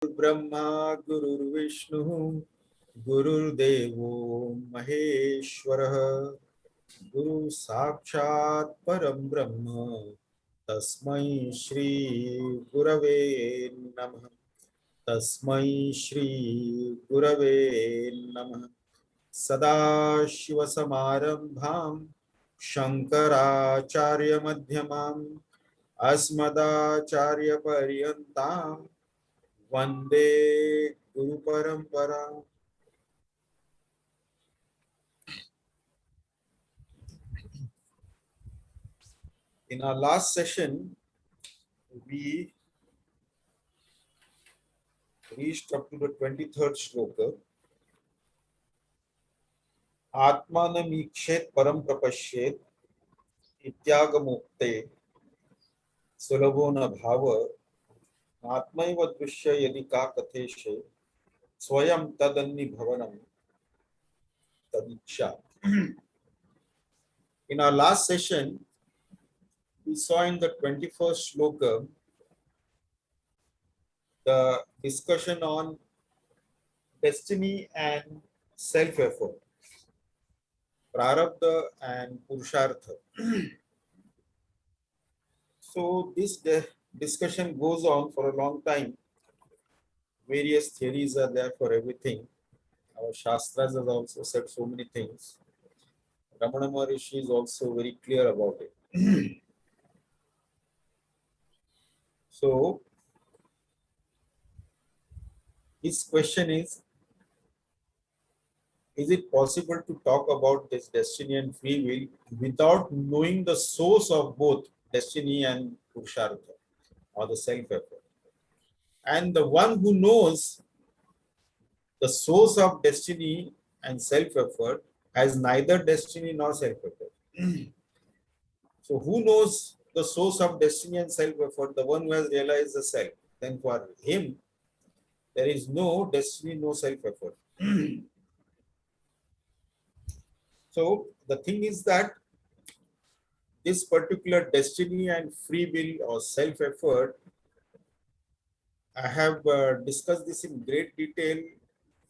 ब्रह्मा गुरुर्विष्णुः गुरुर्देवो महेश्वरः गुरु साक्षात् परं ब्रह्म तस्मै श्री गुरवे नमः तस्मै श्री गुरवे नमः सदाशिवसमारम्भां शङ्कराचार्यमध्यमाम् अस्मदाचार्यपर्यन्तां वन्दे गुरुपरम्परा. In our last session, we reached up to the 23rd shloka. Atmanamikshit param prapashyet ityagamukte sulabho na bhava atmaiva drishya yadi ka katheshe swayam tadanni bhavanam tadiksha. In our last session, we saw in the 21st shloka the discussion on destiny and self-effort, prarabdha and purushartha. So this discussion goes on for a long time. Various theories are there for everything. Our Shastras have also said so many things. Ramana Maharishi is also very clear about it. So his question is it possible to talk about this destiny and free will without knowing the source of both destiny and purushartha or the self-effort? And the one who knows the source of destiny and self-effort has neither destiny nor self-effort. So who knows the source of destiny and self-effort? The one who has realized the self. Then for him, there is no destiny, no self-effort. So the thing is that this particular destiny and free will or self-effort, I have discussed this in great detail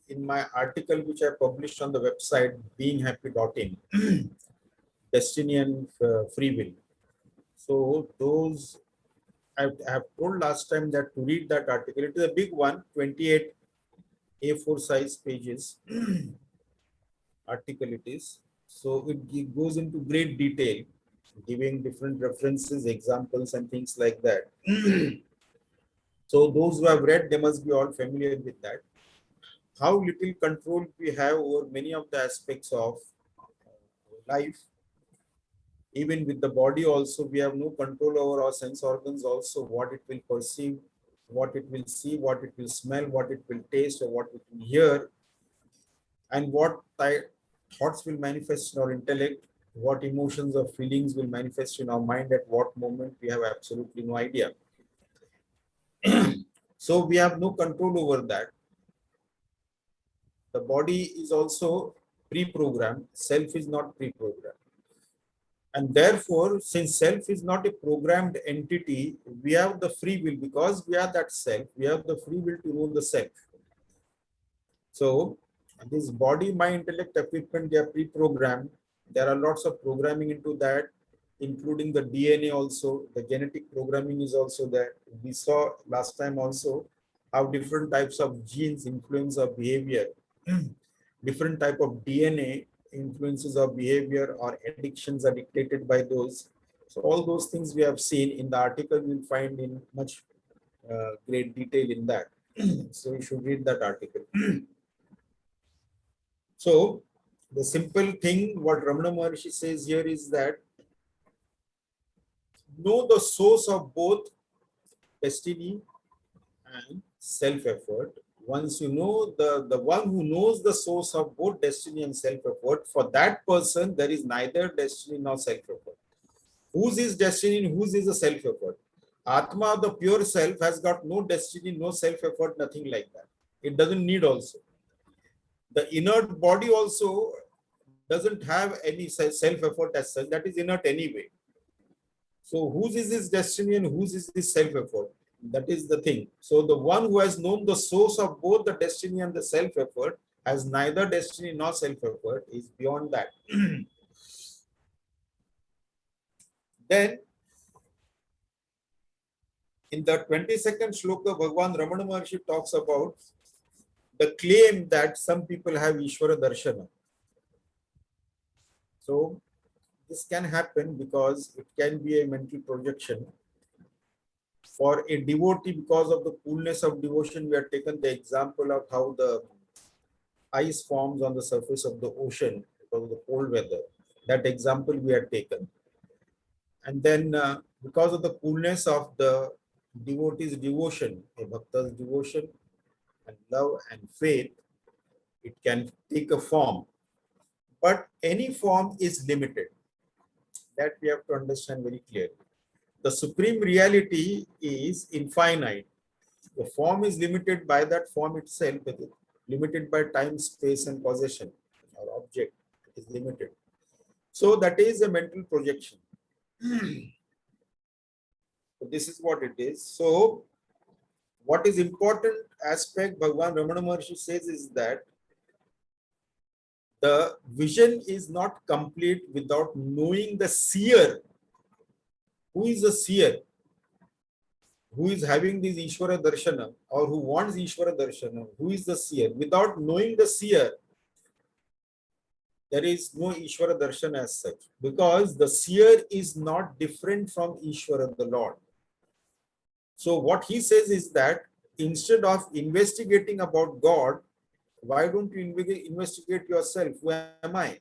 in my article which I published on the website beinghappy.in, destiny and free will. So those I have told last time that to read that article, it is a big one, 28 A4 size pages article it is. So it goes into great detail, giving different references, examples and things like that. So those who have read, they must be all familiar with that. How little control we have over many of the aspects of life. Even with the body also, we have no control over our sense organs also, what it will perceive, what it will see, what it will smell, what it will taste, or what it will hear, and what thoughts will manifest in our intellect, what emotions or feelings will manifest in our mind at what moment, we have absolutely no idea. So we have no control over that. The body is also pre-programmed, self is not pre-programmed. And therefore, since self is not a programmed entity, we have the free will. Because we are that self, we have the free will to know the self. So this body, mind, intellect, equipment, they are pre-programmed. There are lots of programming into that, including the DNA also. The genetic programming is also there. We saw last time also how different types of genes influence our behavior. Different type of DNA influences our behavior, or addictions are dictated by those. So all those things we have seen in the article, you'll find in much great detail in that. So you should read that article. So the simple thing what Ramana Maharshi says here is that know the source of both destiny and self-effort. Once you know the one who knows the source of both destiny and self-effort, for that person, there is neither destiny nor self-effort. Whose is destiny and whose is the self-effort? Atma, the pure self, has got no destiny, no self-effort, nothing like that. It doesn't need also. The inert body also doesn't have any self-effort as such. That is inert anyway. So whose is his destiny and whose is his self-effort? That is the thing. So the one who has known the source of both the destiny and the self-effort has neither destiny nor self-effort, is beyond that. Then in the 22nd shloka, Bhagwan Ramana Maharshi talks about the claim that some people have Ishvara Darshana. So this can happen because it can be a mental projection. For a devotee, because of the coolness of devotion, we have taken the example of how the ice forms on the surface of the ocean because of the cold weather. That example we had taken. And then because of the coolness of the devotee's devotion, a bhakta's devotion and love and faith, it can take a form. But any form is limited. That we have to understand very clearly. The supreme reality is infinite. The form is limited by that form itself, limited by time, space, and possession. Our object is limited. So that is a mental projection. So this is what it is. So what is important aspect Bhagwan Ramana Maharshi says is that the vision is not complete without knowing the seer. Who is the seer? Who is having this Ishvara Darshana or who wants Ishvara Darshana? Who is the seer? Without knowing the seer, there is no Ishvara Darshana as such, because the seer is not different from Ishvara, the Lord. So what he says is that instead of investigating about God, why don't you investigate yourself? Who am I?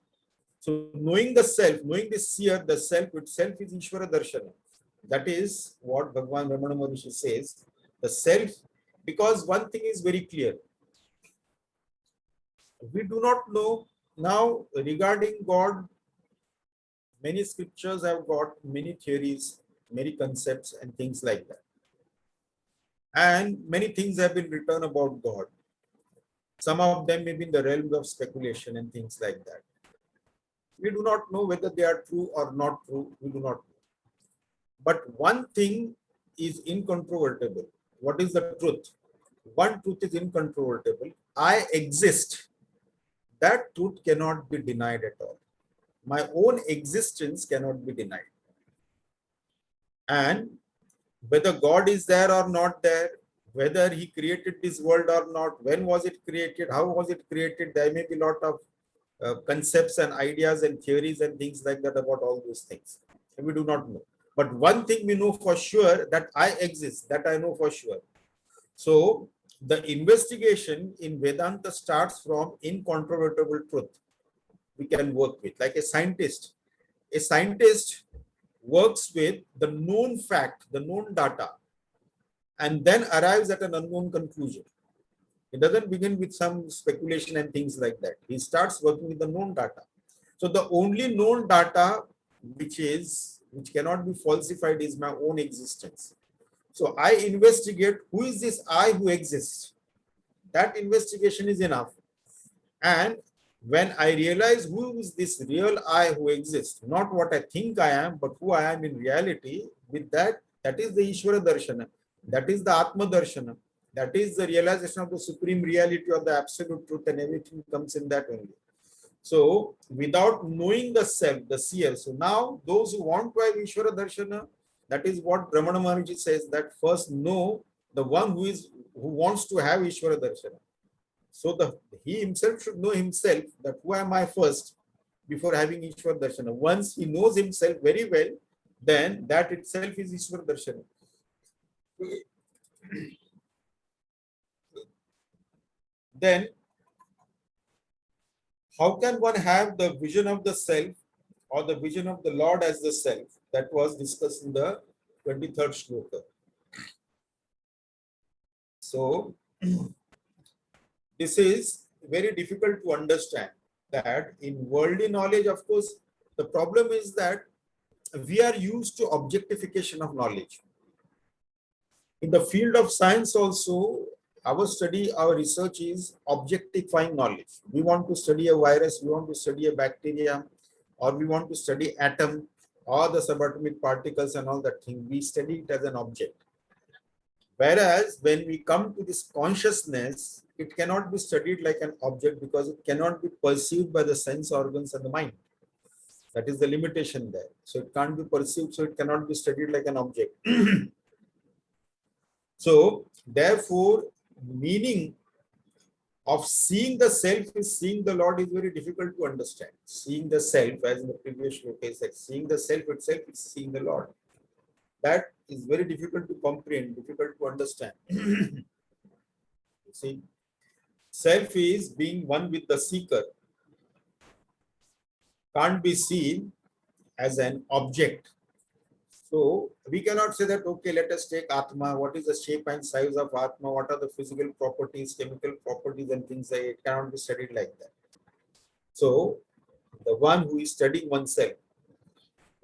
So knowing the self, knowing the seer, the self itself is Ishvara Darshana. That is what Bhagwan Ramana Maharshi says. The self, because one thing is very clear. We do not know now regarding God. Many scriptures have got many theories, many concepts and things like that. And many things have been written about God. Some of them may be in the realms of speculation and things like that. We do not know whether they are true or not true. We do not know. But one thing is incontrovertible. What is the truth? One truth is incontrovertible. I exist. That truth cannot be denied at all. My own existence cannot be denied. And whether God is there or not there, whether he created this world or not, when was it created, how was it created, there may be a lot of concepts and ideas and theories and things like that about all those things. And we do not know. But one thing we know for sure, that I exist, that I know for sure. So the investigation in Vedanta starts from incontrovertible truth we can work with. Like a scientist works with the known fact, the known data, and then arrives at an unknown conclusion. He doesn't begin with some speculation and things like that. He starts working with the known data. So the only known data which cannot be falsified is my own existence. So I investigate who is this I who exists. That investigation is enough. And when I realize who is this real I who exists, not what I think I am, but who I am in reality, with that, that is the Ishvara Darshana. That is the Atma Darshana. That is the realization of the supreme reality of the absolute truth, and everything comes in that only. So without knowing the self, the seer. So now those who want to have Ishvara Darshana, that is what Ramana Maharshi says, that first know the one who wants to have Ishvara Darshana. So he himself should know himself, that who am I first before having Ishvara Darshana. Once he knows himself very well, then that itself is Ishvara Darshana. Then how can one have the vision of the self or the vision of the Lord as the self? That was discussed in the 23rd shloka. So this is very difficult to understand, that in worldly knowledge, of course, the problem is that we are used to objectification of knowledge. In the field of science also, our study, our research is objectifying knowledge. We want to study a virus, we want to study a bacteria, or we want to study atom or the subatomic particles and all that thing. We study it as an object. Whereas when we come to this consciousness, it cannot be studied like an object because it cannot be perceived by the sense organs and the mind. That is the limitation there. So it can't be perceived, so it cannot be studied like an object. So therefore, meaning of seeing the self is seeing the Lord is very difficult to understand. Seeing the self, as in the previous shloka said, seeing the self itself is seeing the Lord. That is very difficult to comprehend, difficult to understand. See, self is being one with the seeker, can't be seen as an object. So we cannot say that, okay, let us take Atma. What is the shape and size of Atma? What are the physical properties, chemical properties, and things like that? It cannot be studied like that. So the one who is studying oneself,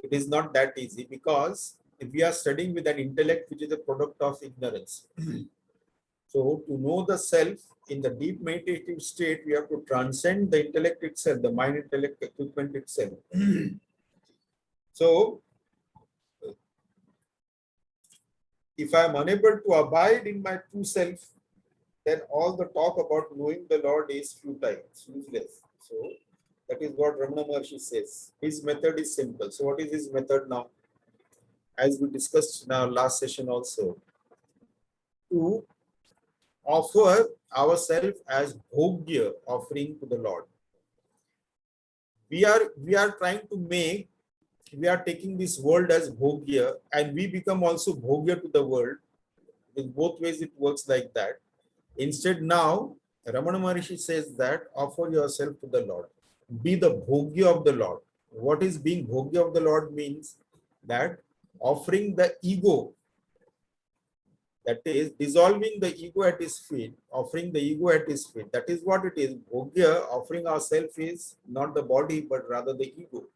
it is not that easy because if we are studying with an intellect which is a product of ignorance. So to know the self in the deep meditative state, we have to transcend the intellect itself, the mind intellect equipment itself. So if I am unable to abide in my true self, then all the talk about knowing the Lord is futile, it's useless. So that is what Ramana Maharshi says. His method is simple. So what is his method now? As we discussed in our last session also, to offer ourselves as bhogya offering to the Lord. We are trying to make, we are taking this world as bhogya and we become also bhogya to the world. In both ways it works like that. Instead now, Ramana Maharishi says that offer yourself to the Lord. Be the bhogya of the Lord. What is being bhogya of the Lord means that offering the ego, that is dissolving the ego at his feet, offering the ego at his feet. That is what it is. Bhogya, offering ourselves, is not the body, but rather the ego.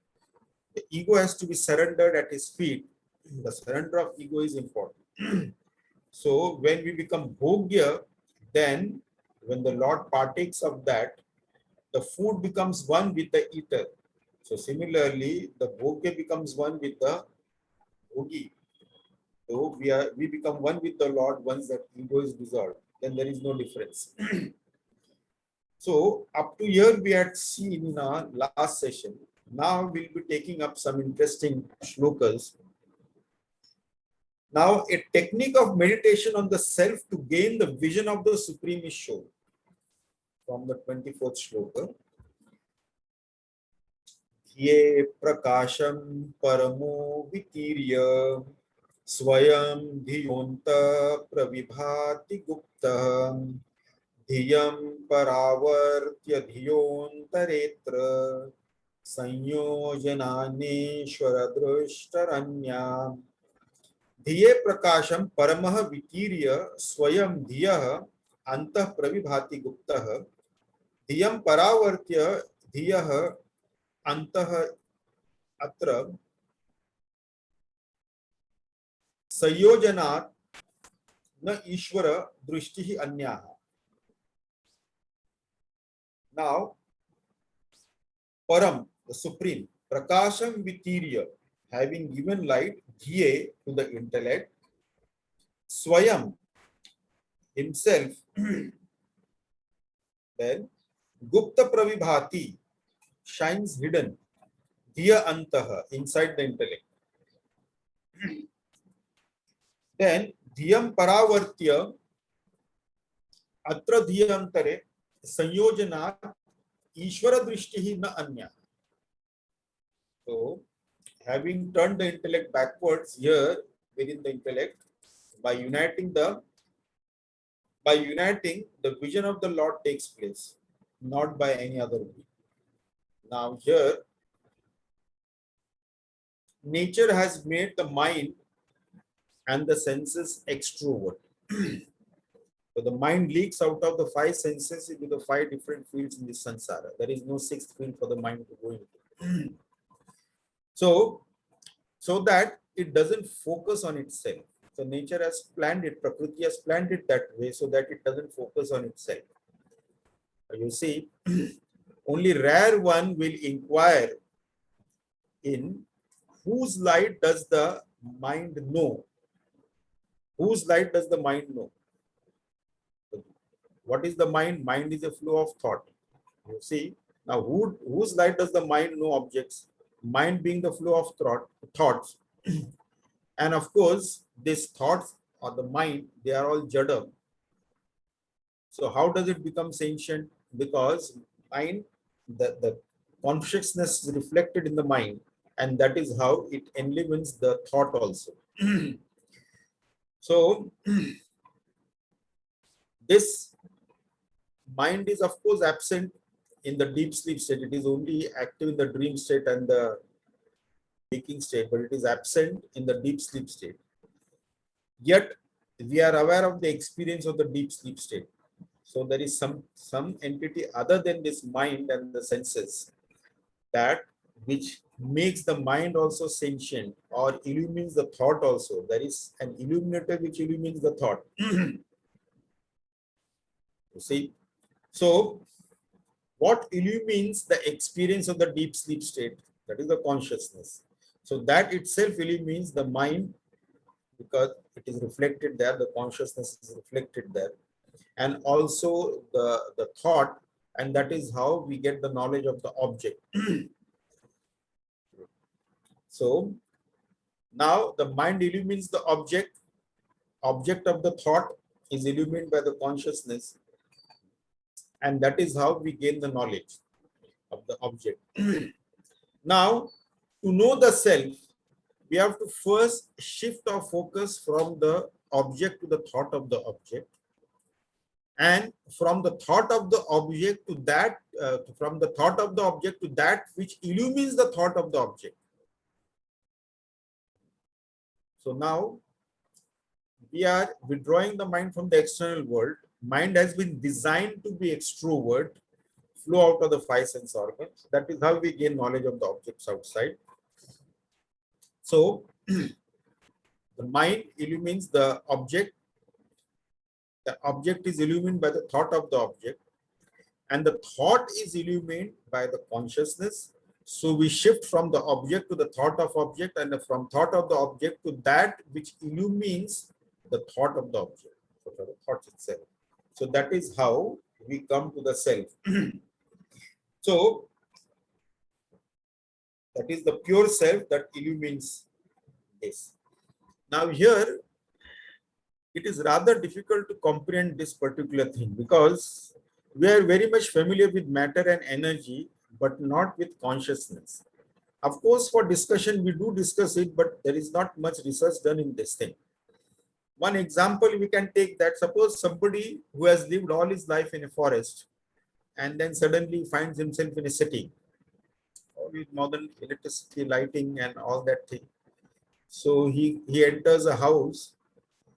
The ego has to be surrendered at his feet. The surrender of ego is important. So when we become bhogya, then when the Lord partakes of that, the food becomes one with the eater. So similarly, the bhogya becomes one with the bhogi. So we become one with the Lord once that ego is dissolved. Then there is no difference. So up to here we had seen in our last session. Now we'll be taking up some interesting shlokas. Now a technique of meditation on the self to gain the vision of the Supreme is shown from the 24th shloka. Ye prakasham paramo vitirya स्वयं धियोंत प्रविभाति गुप्तः धियं परावर्त्य धियोंतरेत्र संयोजनानेश्वर दृष्टरन्या धिये प्रकाशम परमः विकीर्य स्वयं धियः अंतः प्रविभाति गुप्तः धियं परावर्त्य धियः अंतः अत्र संयोजनात् न ईश्वर दृष्टि अन्याः. Now, Param, the Supreme, Prakasham Vitirya, having given light, Dhiye, to the intellect, Swayam, himself, then Gupta Pravibhati, shines hidden, Dhiya Antaha, inside the intellect. Then Dhiyam Paravartya, Atra Dhiyantare, Sanyojana, Ishvara Drishtihi na Anya. So, having turned the intellect backwards here within the intellect, by uniting the vision of the Lord takes place, not by any other way. Now here, nature has made the mind and the senses extrovert. So the mind leaks out of the five senses into the five different fields in the samsara. There is no sixth field for the mind to go into. So that it doesn't focus on itself. So nature has planned it, Prakriti has planned it that way so that it doesn't focus on itself. You see, only rare one will inquire in whose light does the mind know. Whose light does the mind know? What is the mind? Mind is a flow of thought. You see, now whose light does the mind know objects? Mind being the flow of thoughts. And of course, these thoughts or the mind, they are all jadam. So how does it become sentient? Because mind, the consciousness is reflected in the mind, and that is how it enlivens the thought also. So this mind is of course absent in the deep sleep state. It is only active in the dream state and the waking state, but it is absent in the deep sleep state. Yet we are aware of the experience of the deep sleep state. So there is some entity other than this mind and the senses that which makes the mind also sentient or illumines the thought also. There is an illuminator which illumines the thought. You see, so what illumines the experience of the deep sleep state? That is the consciousness. So that itself illumines the mind because it is reflected there, the consciousness is reflected there, and also the thought, and that is how we get the knowledge of the object. So now the mind illumines the object of the thought is illumined by the consciousness, and that is how we gain the knowledge of the object. Now, to know the self, we have to first shift our focus from the object to the thought of the object, and from the thought of the object to that, from the thought of the object to that which illumines the thought of the object. So now we are withdrawing the mind from the external world. Mind has been designed to be extrovert, flow out of the five sense organs. That is how we gain knowledge of the objects outside. So the mind illumines the object. The object is illumined by the thought of the object, and the thought is illumined by the consciousness. So we shift from the object to the thought of object, and from thought of the object to that which illumines the thought of the object, so the thought itself. So that is how we come to the self. So that is the pure self that illumines this. Now here, it is rather difficult to comprehend this particular thing because we are very much familiar with matter and energy, but not with consciousness. Of course, for discussion, we do discuss it, but there is not much research done in this thing. One example we can take that suppose somebody who has lived all his life in a forest and then suddenly finds himself in a city with modern electricity, lighting and all that thing. So he enters a house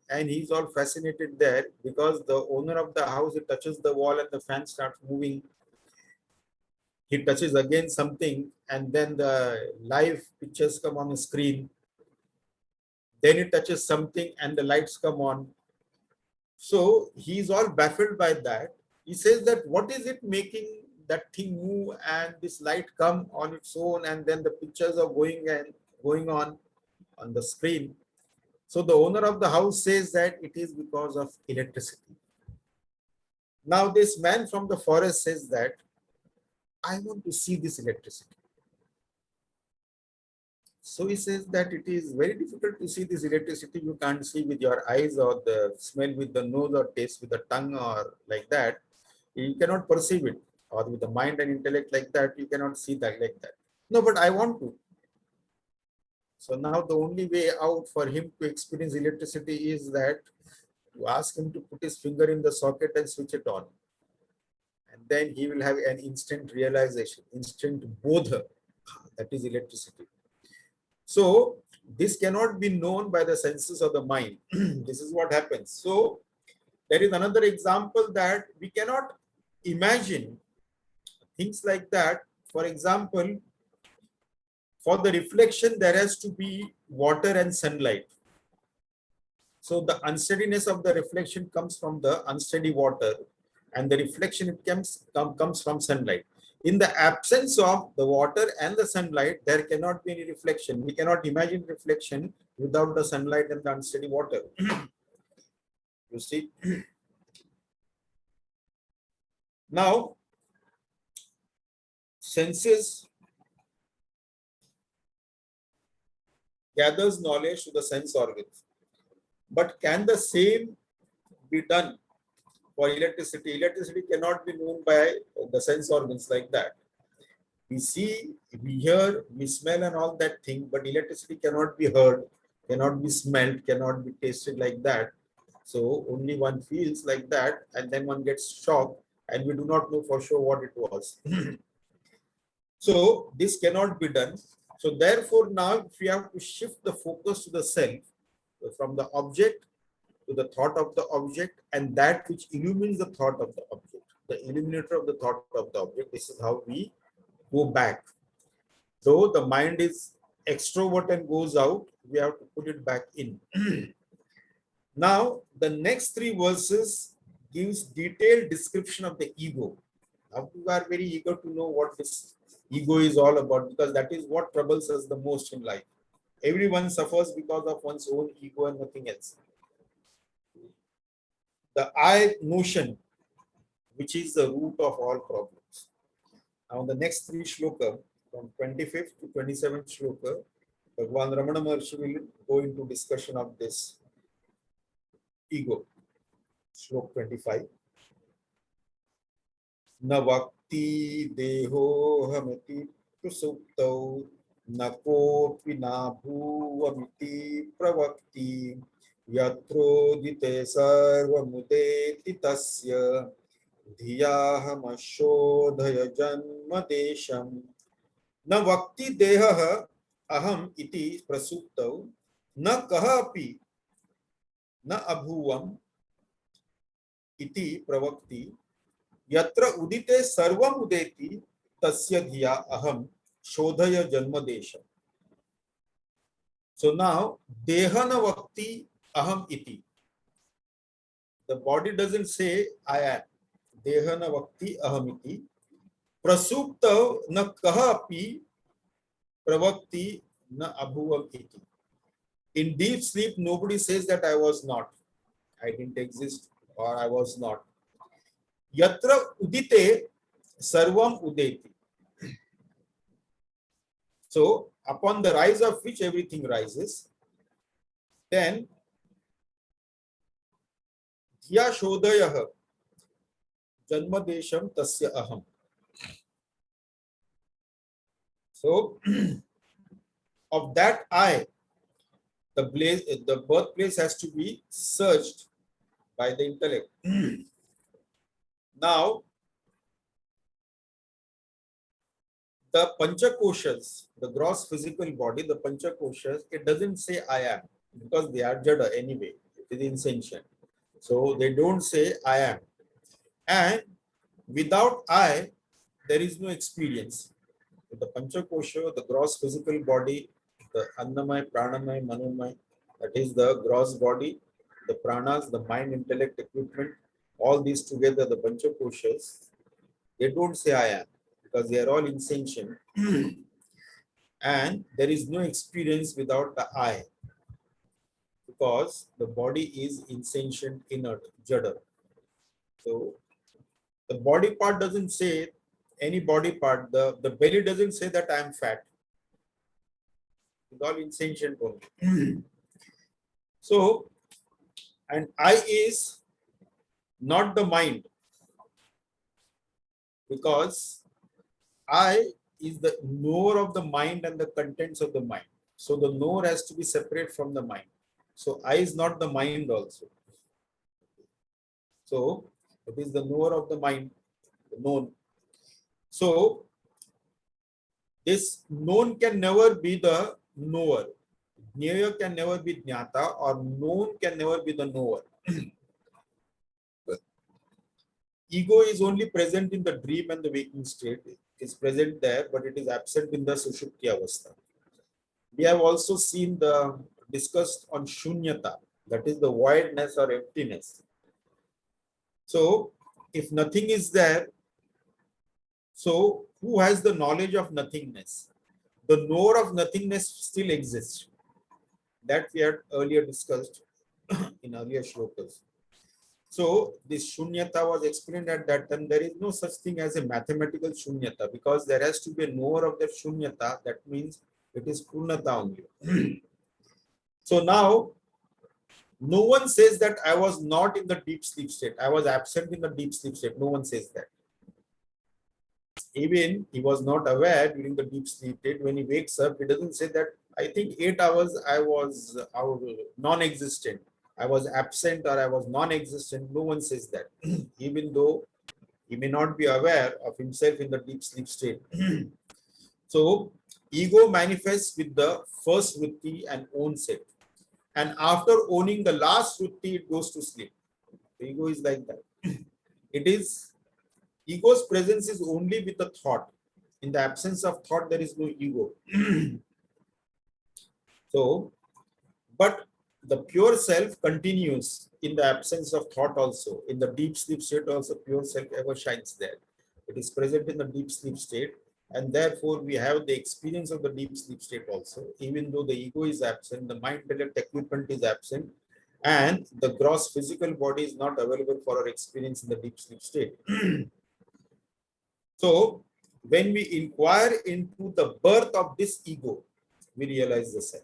and he's all fascinated there because the owner of the house, he touches the wall and the fan starts moving. He touches again something and then the live pictures come on the screen. Then he touches something and the lights come on. So he's all baffled by that. He says that what is it making that thing move and this light come on its own and then the pictures are going on the screen. So the owner of the house says that it is because of electricity. Now this man from the forest says that I want to see this electricity. So he says that it is very difficult to see this electricity. You can't see with your eyes or the smell with the nose or taste with the tongue or like that. You cannot perceive it, or with the mind and intellect like that, you cannot see that like that. No, but I want to. So now the only way out for him to experience electricity is that to ask him to put his finger in the socket and switch it on. And then he will have an instant realization, instant bodha, that is electricity. So this cannot be known by the senses of the mind. This is what happens. So there is another example that we cannot imagine things like that. For example, for the reflection, there has to be water and sunlight. So the unsteadiness of the reflection comes from the unsteady water, and the reflection it comes from sunlight. In the absence of the water and the sunlight, there cannot be any reflection. We cannot imagine reflection without the sunlight and the unsteady water. You see. Now, senses gathers knowledge to the sense organs. But can the same be done for electricity? Electricity cannot be known by the sense organs like that. We see, we hear, we smell and all that thing, but electricity cannot be heard, cannot be smelled, cannot be tasted like that. So only one feels like that, and then one gets shocked, and we do not know for sure what it was. So this cannot be done. So therefore now if we have to shift the focus to the self, from the object to the thought of the object, and that which illumines the thought of the object, the illuminator of the thought of the object, this is how we go back. So the mind is extrovert and goes out, we have to put it back in. Now the next three verses gives detailed description of the ego. Now we are very eager to know what this ego is all about, because that is what troubles us the most in life. Everyone suffers because of one's own ego and nothing else. The I notion, which is the root of all problems. Now the next three shloka, from 25th to 27th shloka, Bhagavan Ramana Maharshi will go into discussion of this ego. Shlok 25. Na vakti deho hamati prasuptau na kopi na bhuvamiti pravakti yatro dite sarvamudeti tasya dhiyahamashodhaya janma desham na vakti deha aham iti prasuptau na kahapi na abhuvam iti pravakti yatra udite sarvam udeti tasya dhiya aham shodhaya janma desham. So now dehana vakti aham iti. The body doesn't say I am. Dehana vakti aham iti. Prasupta na kahapi pravakti na abhuvam iti. In deep sleep, nobody says that I was not, I didn't exist, or I was not. Yatra udite sarvam udeti. So upon the rise of which everything rises, then dhiya shodhayah janma desham tasya aham. So of that I, the birthplace has to be searched by the intellect. Now, the panchakoshas, the gross physical body, the panchakoshas, it doesn't say I am, because they are jada anyway. It is insentient. So they don't say I am. And without I, there is no experience. The panchakosha, the gross physical body, the annamay, pranamay, manomay, that is the gross body, the pranas, the mind, intellect, equipment, all these together, the panchakoshas, they don't say I am, because they are all insentient. And there is no experience without the I, because the body is insentient, inert, jada. So the body part doesn't say, any body part, the belly doesn't say that I am fat. It's all insentient only. So, and I is not the mind, because I is the knower of the mind and the contents of the mind. So the knower has to be separate from the mind. So I is not the mind also. So it is the knower of the mind, the known. So this known can never be the knower. Jnaya can never be jnata, or known can never be the knower. Ego is only present in the dream and the waking state. It is present there, but it is absent in the sushupti avastha. We have also seen discussed on shunyata, that is the voidness or emptiness. So if nothing is there, so who has the knowledge of nothingness? The knower of nothingness still exists. That we had earlier discussed in earlier shlokas. So this shunyata was explained at that time. There is no such thing as a mathematical shunyata, because there has to be a knower of that shunyata. That means it is purnata only. So now no one says that I was not in the deep sleep state. I was absent in the deep sleep state. No one says that. Even he was not aware during the deep sleep state. When he wakes up, he doesn't say that I think 8 hours I was non-existent. I was absent or I was non-existent. No one says that. Even though he may not be aware of himself in the deep sleep state. So ego manifests with the first vritti and owns it. And after owning the last vritti, it goes to sleep. The ego is like that. It is ego's presence is only with the thought. In the absence of thought, there is no ego. So, but the pure self continues in the absence of thought also. In the deep sleep state also, pure self ever shines there. It is present in the deep sleep state, and therefore we have the experience of the deep sleep state also. Even though the ego is absent, the mind intellect equipment is absent, and the gross physical body is not available for our experience in the deep sleep state. So when we inquire into the birth of this ego, we realize the self.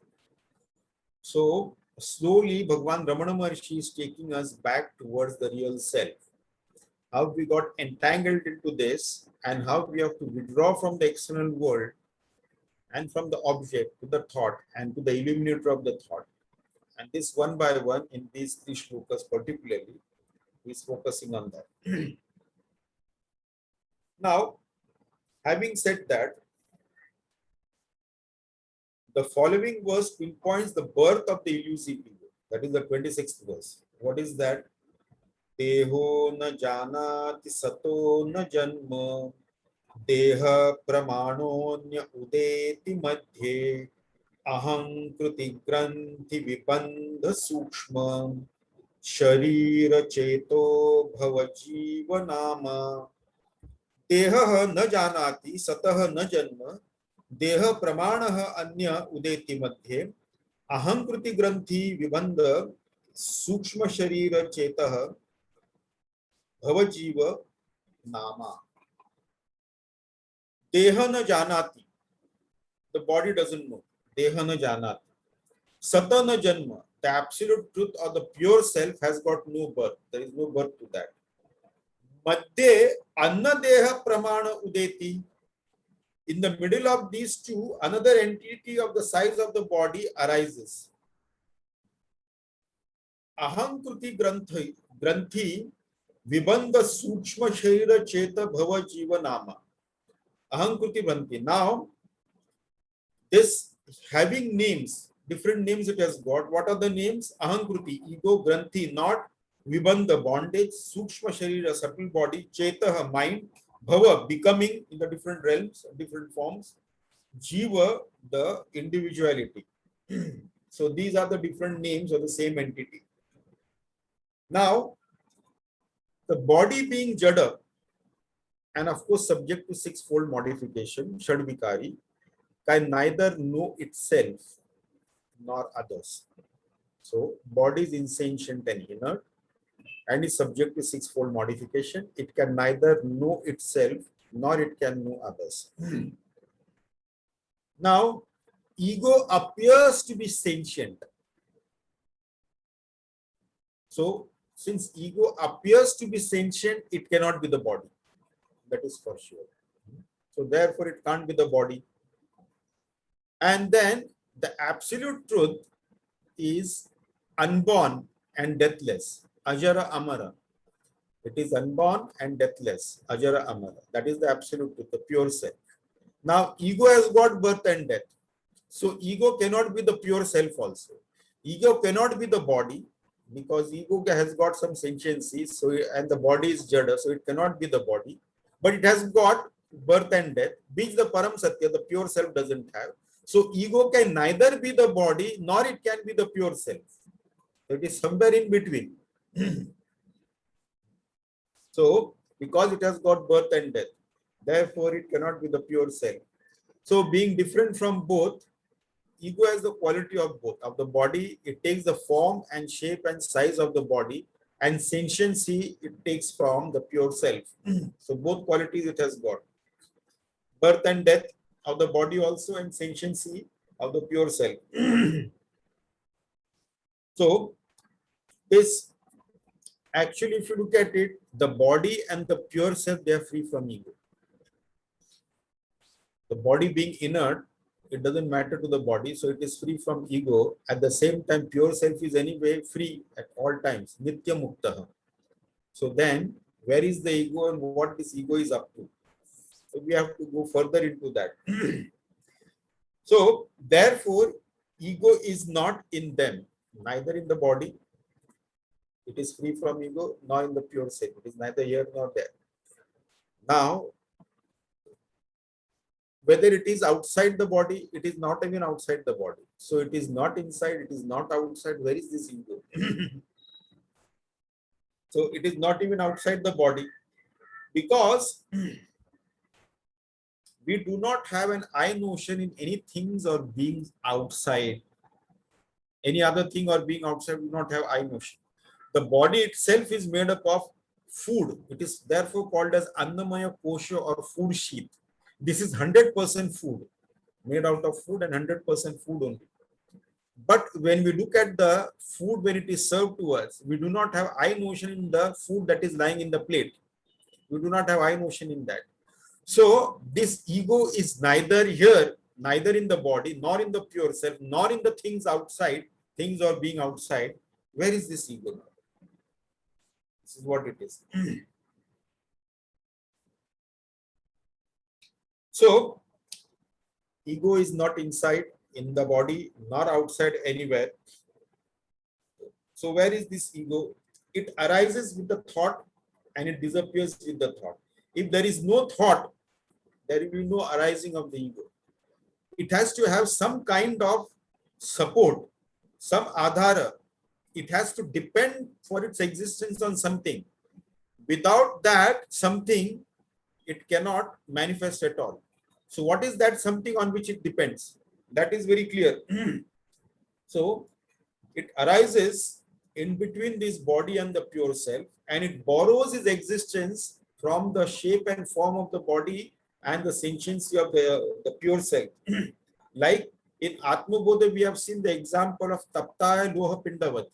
So slowly Bhagwan Ramana Maharshi is taking us back towards the real self. How we got entangled into this, and how we have to withdraw from the external world and from the object to the thought and to the illuminator of the thought. And this one by one in these three shlokas particularly is focusing on that. Now, having said that, the following verse pinpoints the birth of the elusive ego. That is the 26th verse. What is that? Deho na janati sato na janma deha pramanonya udeti madhye aham kruti granthi vibandha sukshma sharira cheto bhava jiva nama देहः न जानाति सतः न जन्म देह प्रमाणः अन्य उदेति मध्ये अहंकृति ग्रंथि विबंध सूक्ष्म शरीर चेतः भवजीव नामा. देह न जानाति, the body doesn't know. देह न जानाति. सतः न जन्म, the absolute truth or the pure self has got no birth. There is no birth to that. Madhye anna deha pramana udeti. In the middle of these two, another entity of the size of the body arises. Ahankruti granthi vibandha sukshma sharira cheta bhava jiva nama. Ahankruti granthi. Now, this having names, different names it has got. What are the names? Ahankruti, ego, granthi, not vibandha, bondage, sukshma sharira, subtle body, cheta, mind, bhava, becoming in the different realms, different forms, jiva, the individuality. So these are the different names of the same entity. Now, the body being jada, and of course subject to sixfold modification, shadvikari, can neither know itself nor others. So body is insentient and inert, and is subject to sixfold modification. It can neither know itself nor it can know others. Now, ego appears to be sentient. So, since ego appears to be sentient, it cannot be the body. That is for sure. So, therefore, it can't be the body. And then, the absolute truth is unborn and deathless. Ajara Amara. It is unborn and deathless. Ajara Amara. That is the absolute truth, the pure self. Now, ego has got birth and death. So, ego cannot be the pure self also. Ego cannot be the body, because ego has got some sentiency, so and the body is jada, so it cannot be the body, but it has got birth and death, which the param satya, the pure self, doesn't have. So ego can neither be the body nor it can be the pure self. It is somewhere in between. So because it has got birth and death, therefore it cannot be the pure self. So being different from both, ego has the quality of both. Of the body, it takes the form and shape and size of the body, and sentiency it takes from the pure self. So both qualities it has got. Birth and death of the body also, and sentiency of the pure self. So this, actually, if you look at it, the body and the pure self, they are free from ego. The body being inert, it doesn't matter to the body, so it is free from ego. At the same time, pure self is anyway free at all times, nitya muktaha. So then, where is the ego and what this ego is up to? So we have to go further into that. So therefore, ego is not in them, neither in the body. It is free from ego, nor in the pure self. It is neither here nor there. Now, whether it is outside the body, it is not even outside the body. So it is not inside, it is not outside. Where is this ego? So it is not even outside the body, because we do not have an I notion in any things or beings outside. Any other thing or being outside, we do not have I notion. The body itself is made up of food. It is therefore called as Annamaya Kosha or food sheath. This is 100% food, made out of food and 100% food only. But when we look at the food, when it is served to us, we do not have I notion in the food that is lying in the plate. We do not have I notion in that. So this ego is neither here, neither in the body, nor in the pure self, nor in the things outside, things or being outside. Where is this ego now? This is what it is. So ego is not inside in the body, nor outside anywhere. So where is this ego? It arises with the thought and it disappears with the thought. If there is no thought, there will be no arising of the ego. It has to have some kind of support, some adhara. It has to depend for its existence on something. Without that something, it cannot manifest at all. So what is that something on which it depends? That is very clear. So it arises in between this body and the pure self, and it borrows its existence from the shape and form of the body and the sentiency of the pure self. Like in Atma Bodha, we have seen the example of Taptaya Loha Pindavat,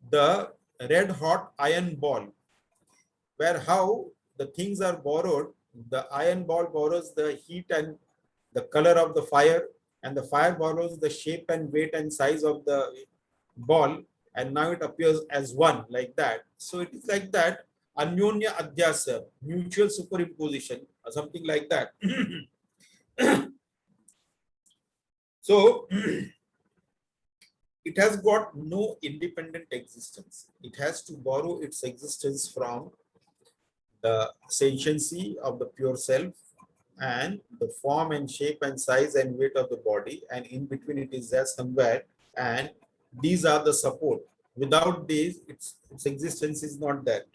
the red hot iron ball, where how the things are borrowed. The iron ball borrows the heat and the color of the fire, and the fire borrows the shape and weight and size of the ball, and now it appears as one, like that. So it is like that, Anyonya Adhyasa, mutual superimposition, or something like that. So it has got no independent existence. It has to borrow its existence from the sentiency of the pure self and the form and shape and size and weight of the body, and in between it is there somewhere, and these are the support. Without these, its existence is not there.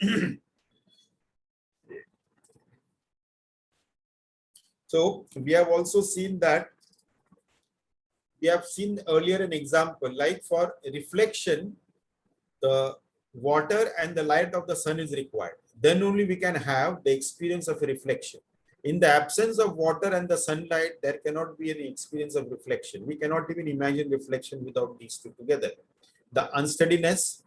So we have also seen that, we have seen earlier an example, like for reflection, the water and the light of the sun is required. Then only we can have the experience of a reflection. In the absence of water and the sunlight, there cannot be any experience of reflection. We cannot even imagine reflection without these two together. The unsteadiness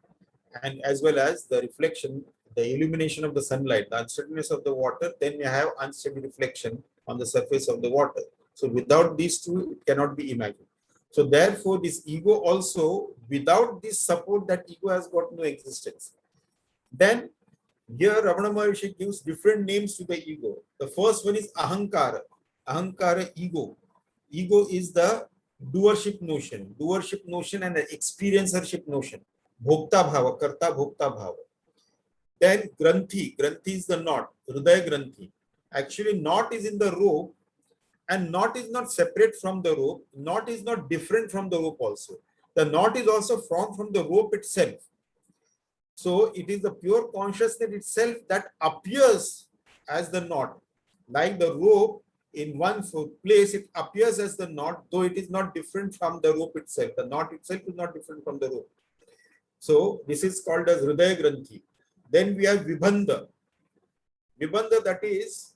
and as well as the reflection, the illumination of the sunlight, the unsteadiness of the water, then you have unsteady reflection on the surface of the water. So without these two, it cannot be imagined. So therefore, this ego also, without this support, that ego has got no existence. Then here Ramana Maharshi gives different names to the ego. The first one is Ahankara. Ahankara, ego. Ego is the doership notion and the experiencership notion. Bhokta bhava, karta bhokta bhava. Then Granthi is the knot, Hridaya Granthi. Actually, knot is in the rope, and knot is not separate from the rope. Knot is not different from the rope also. The knot is also formed from the rope itself. So it is the pure consciousness itself that appears as the knot. Like the rope, in one place, it appears as the knot, though it is not different from the rope itself. The knot itself is not different from the rope. So this is called as Hridaya Granthi. Then we have Vibandha. Vibandha, that is,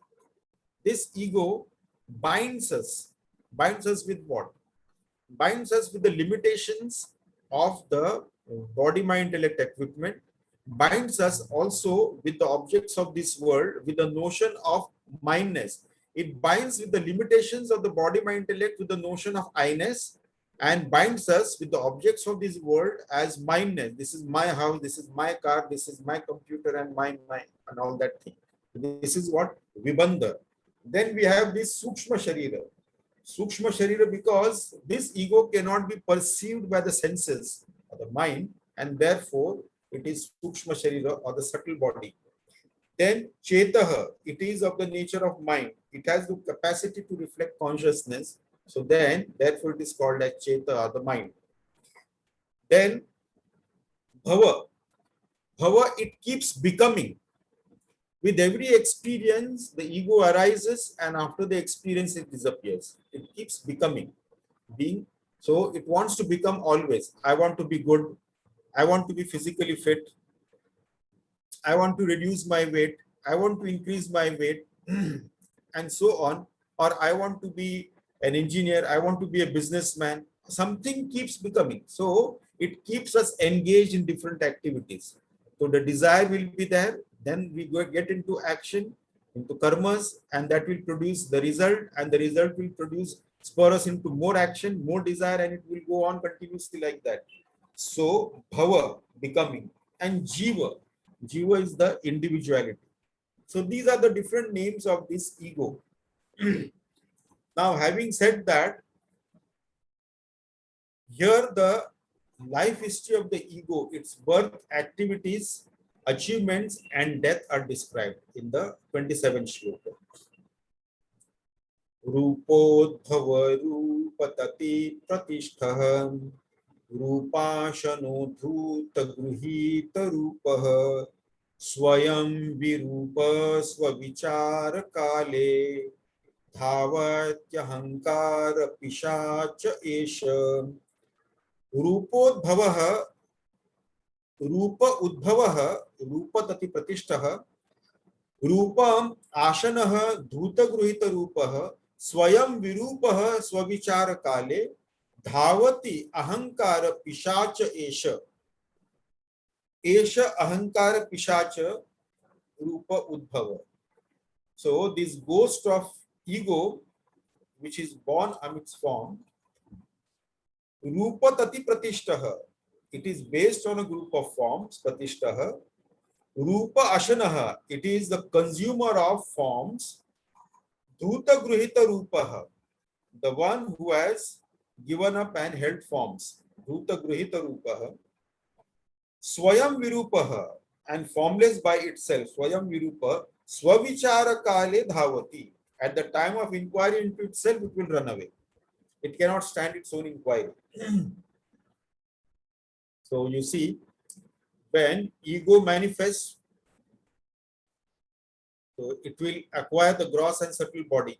this ego binds us. Binds us with what? Binds us with the limitations of the body, mind, intellect equipment, binds us also with the objects of this world, with the notion of mindness. It binds with the limitations of the body, mind, intellect with the notion of I-ness, and binds us with the objects of this world as mindness. This is my house, this is my car, this is my computer, and my and all that thing. This is what Vibandha. Then we have this Sukshma Sharira. Sukshma Sharira, because this ego cannot be perceived by the senses or the mind, and therefore it is Sukshma Sharira or the subtle body. Then Chetaha, it is of the nature of mind. It has the capacity to reflect consciousness. So then, therefore it is called as Cheta or the mind. Then Bhava. Bhava, it keeps becoming. With every experience, the ego arises, and after the experience, it disappears. It keeps becoming, being. So it wants to become always. I want to be good. I want to be physically fit. I want to reduce my weight. I want to increase my weight, and so on. Or I want to be an engineer. I want to be a businessman. Something keeps becoming. So it keeps us engaged in different activities. So the desire will be there. Then we get into action, into karmas, and that will produce the result, and the result will spur us into more action, more desire, and it will go on continuously like that. So bhava, becoming, and jiva. Jiva is the individuality. So these are the different names of this ego. Now, having said that, here the life history of the ego, its birth, activities, achievements, and death are described in the 27th shloka. Rupodbhava rupatati pratishtha रूपाशनो धूत गृहीत रूपः स्वयं विरूप स्वविचार काले धावत्यहंकार पिशाच एष रूपोद्भवः रूप उद्भवः रूपतति प्रतिष्ठः रूपम आशनः धूत गृहीत रूपः स्वयं विरूपः स्वविचार काले धावति अहंकार पिशाच एष एष अहंकार पिशाच रूप उद्भव. So this ghost of ego, which is born amidst form, rupa tati pratishtah, it is based on a group of forms, pratishtah. Rupa ashanah, it is the consumer of forms. Dhuta gruhita rupah, the one who has given up and held forms. Dhuta gruhita rupah. Swayam virupah, and formless by itself. Swayam virupa. Swavichara kale dhavati. At the time of inquiry into itself, it will run away. It cannot stand its own inquiry. So you see, when ego manifests, so it will acquire the gross and subtle body. It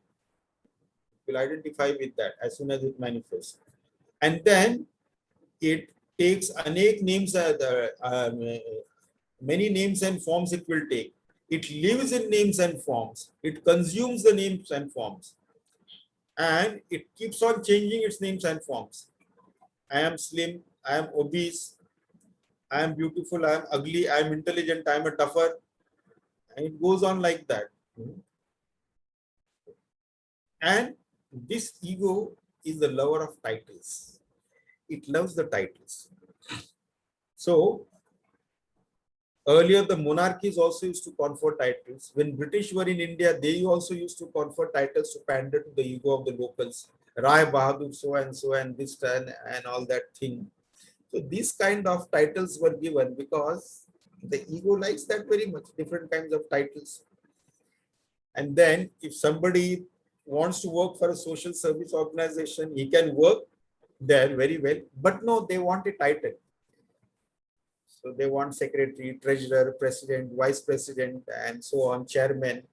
will identify with that as soon as it manifests. And then it takes anek names, many names and forms it will take. It lives in names and forms. It consumes the names and forms. And it keeps on changing its names and forms. I am slim, I am obese, I am beautiful, I am ugly, I am intelligent, I am a tougher. And it goes on like that. And this ego is the lover of titles. It loves the titles. So, earlier the monarchies also used to confer titles. When British were in India, they also used to confer titles to pander to the ego of the locals. Rai Bahadur so and this and all that thing. So these kind of titles were given because the ego likes that very much, different kinds of titles. And then if somebody wants to work for a social service organization, he can work there very well, but no, they want a title. So they want secretary, treasurer, president, vice president, and so on, chairman,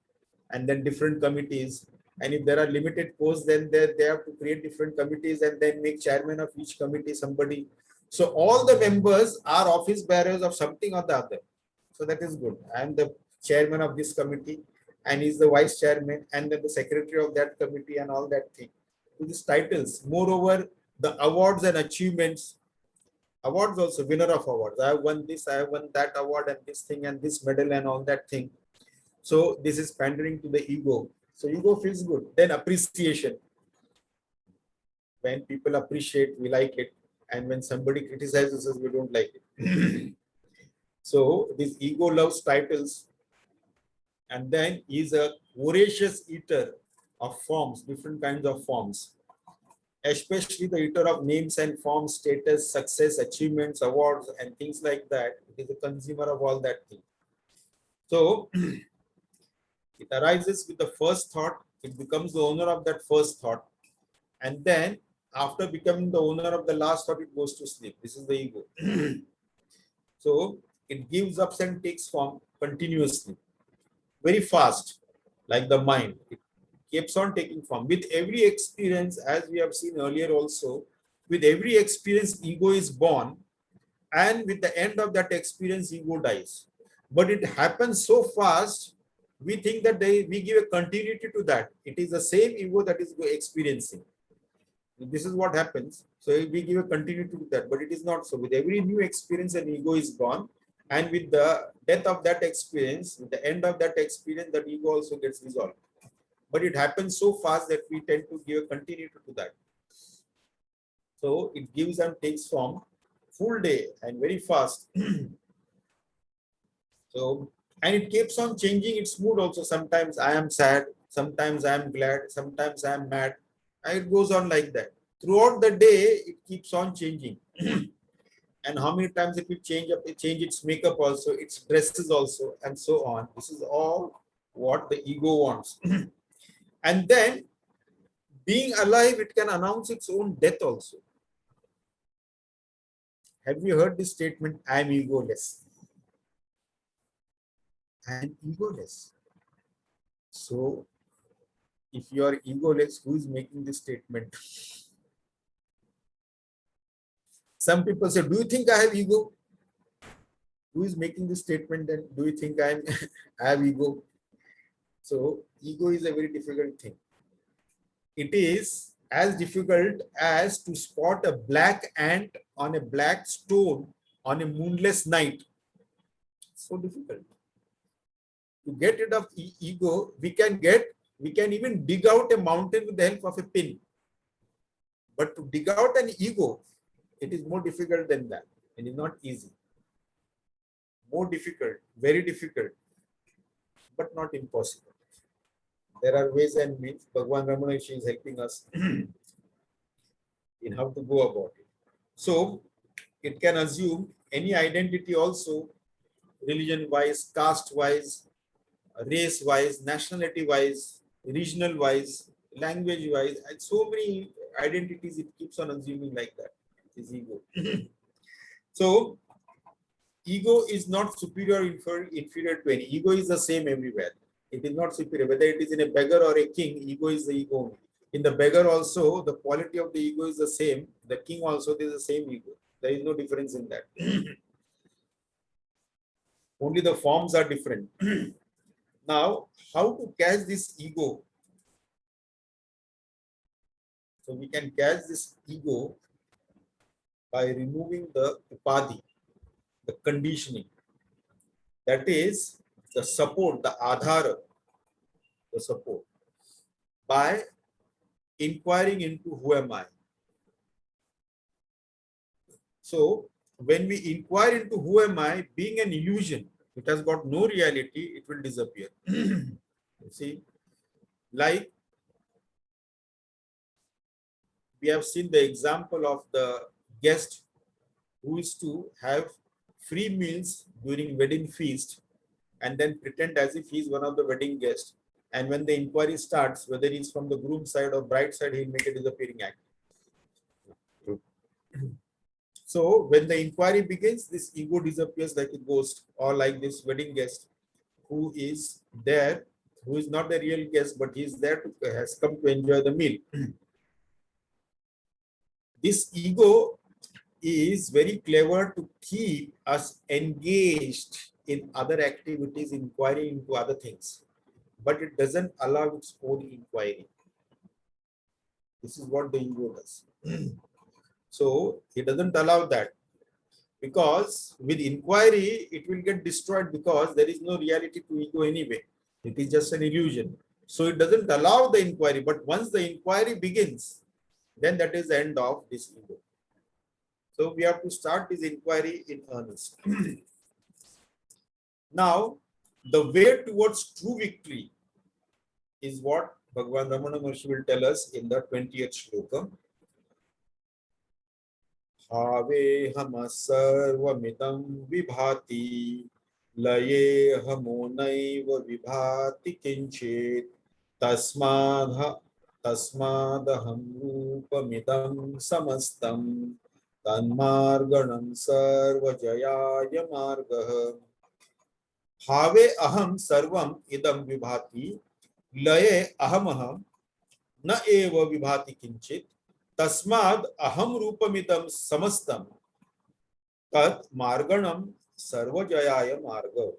and then different committees. And if there are limited posts, then they have to create different committees and then make chairman of each committee somebody. So all the members are office bearers of something or the other. So that is good. I am the chairman of this committee, and he's the vice chairman, and then the secretary of that committee, and all that thing. To these titles. Moreover, the awards and achievements. Awards also, winner of awards. I have won this, I have won that award, and this thing, and this medal, and all that thing. So this is pandering to the ego. So ego feels good. Then appreciation. When people appreciate, we like it. And when somebody criticizes us, we don't like it. So this ego loves titles. And then is a voracious eater of forms, different kinds of forms. Especially the eater of names and forms, status, success, achievements, awards, and things like that. It is a consumer of all that thing. So it arises with the first thought. It becomes the owner of that first thought. And then after becoming the owner of the last thought, it goes to sleep. This is the ego. So it gives up and takes form continuously, very fast, like the mind. It keeps on taking form. With every experience, as we have seen earlier also, with every experience, ego is born. And with the end of that experience, ego dies. But it happens so fast, we think that we give a continuity to that. It is the same ego that is experiencing. This is what happens. So we give a continuity to that, but it is not so. With every new experience, an ego is gone. And with the death of that experience, with the end of that experience, that ego also gets dissolved. But it happens so fast that we tend to give a continuity to that. So it gives and takes form full day and very fast. So, and it keeps on changing its mood also. Sometimes I am sad, sometimes I am glad, sometimes I am mad. And it goes on like that. Throughout the day, it keeps on changing. And how many times it will change its makeup also, its dresses also, and so on. This is all what the ego wants. And then, being alive, it can announce its own death also. Have you heard this statement, I am egoless? I am egoless. So, if you are egoless, who is making this statement? Some people say, do you think I have ego? Who is making this statement then? Do you think I have ego? So, ego is a very difficult thing. It is as difficult as to spot a black ant on a black stone on a moonless night. So difficult. To get rid of ego, we can even dig out a mountain with the help of a pin. But to dig out an ego, it is more difficult than that. It is not easy. More difficult, very difficult, but not impossible. There are ways and means. Bhagwan Ramana is helping us in how to go about it. So it can assume any identity also, religion-wise, caste-wise, race-wise, nationality-wise, regional-wise, language-wise, and so many identities it keeps on assuming like that. It is ego. So ego is not superior or inferior to any. Ego is the same everywhere. It is not superior. Whether it is in a beggar or a king, ego is the ego only. In the beggar also, the quality of the ego is the same. The king also, there is the same ego. There is no difference in that. Only the forms are different. Now, how to catch this ego? So we can catch this ego by removing the upadhi, the conditioning. That is the support, the adhara, the support. By inquiring into who am I. So when we inquire into who am I, being an illusion, it has got no reality, it will disappear. You see, like we have seen the example of the guest who is to have free meals during wedding feast and then pretend as if he is one of the wedding guests. And when the inquiry starts, whether he's from the groom side or bride side, he'll make a disappearing act. So when the inquiry begins, this ego disappears like a ghost, or like this wedding guest who is there, who is not the real guest, but he is there to has come to enjoy the meal. This ego is very clever to keep us engaged in other activities, inquiring into other things, but it doesn't allow its own inquiry. This is what the ego does. So it doesn't allow that, because with inquiry it will get destroyed, because there is no reality to ego anyway. It is just an illusion. So it doesn't allow the inquiry, but once the inquiry begins, then that is the end of this ego. So we have to start this inquiry in earnest. Now, the way towards true victory is what Bhagavan Ramana Maharshi will tell us in the 20th shloka. Have hama sarvamidam vibhati laye hamonaiva vibhati kinchit tasmadaham rupamidam samastam tanmarganam sarvajayaya margah. Have aham sarvam idam vibhati laye ahamaham na eva vibhati kinchit tasmad aham rupamidam samastam tat marganam sarvajayaya marga.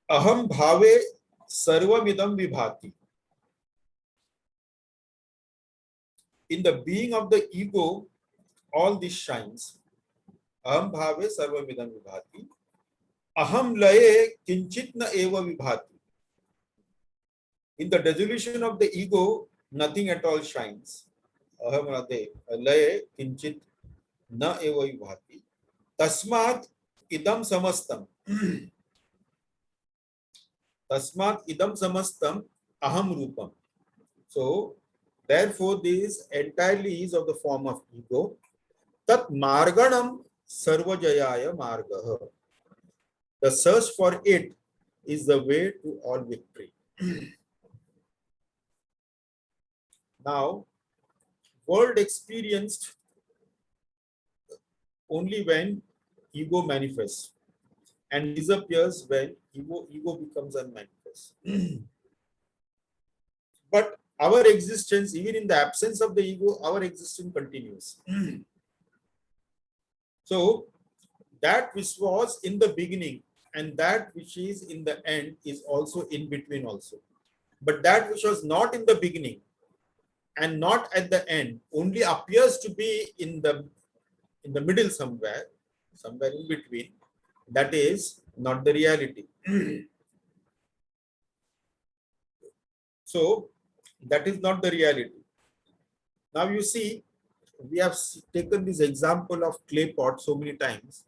Aham bhave sarvamidam vibhati. In the being of the ego, all this shines. Aham bhave sarvamidam vibhati. Aham laye kinchit na eva vibhati. In the dissolution of the ego, nothing at all shines. Aham laye kinchit na eva vibhati. Tasmat idam samastam. Tasmat idam samastam aham rupam. So, therefore, this entirely is of the form of ego. Tat marganam sarvajayaya margaha. The search for it is the way to all victory. Now, world experienced only when ego manifests and disappears when ego becomes unmanifest. But our existence, even in the absence of the ego, our existence continues. So, that which was in the beginning and that which is in the end is also in between also. But that which was not in the beginning and not at the end only appears to be in the middle somewhere in between. That is not the reality. So that is not the reality. Now you see, we have taken this example of clay pot so many times.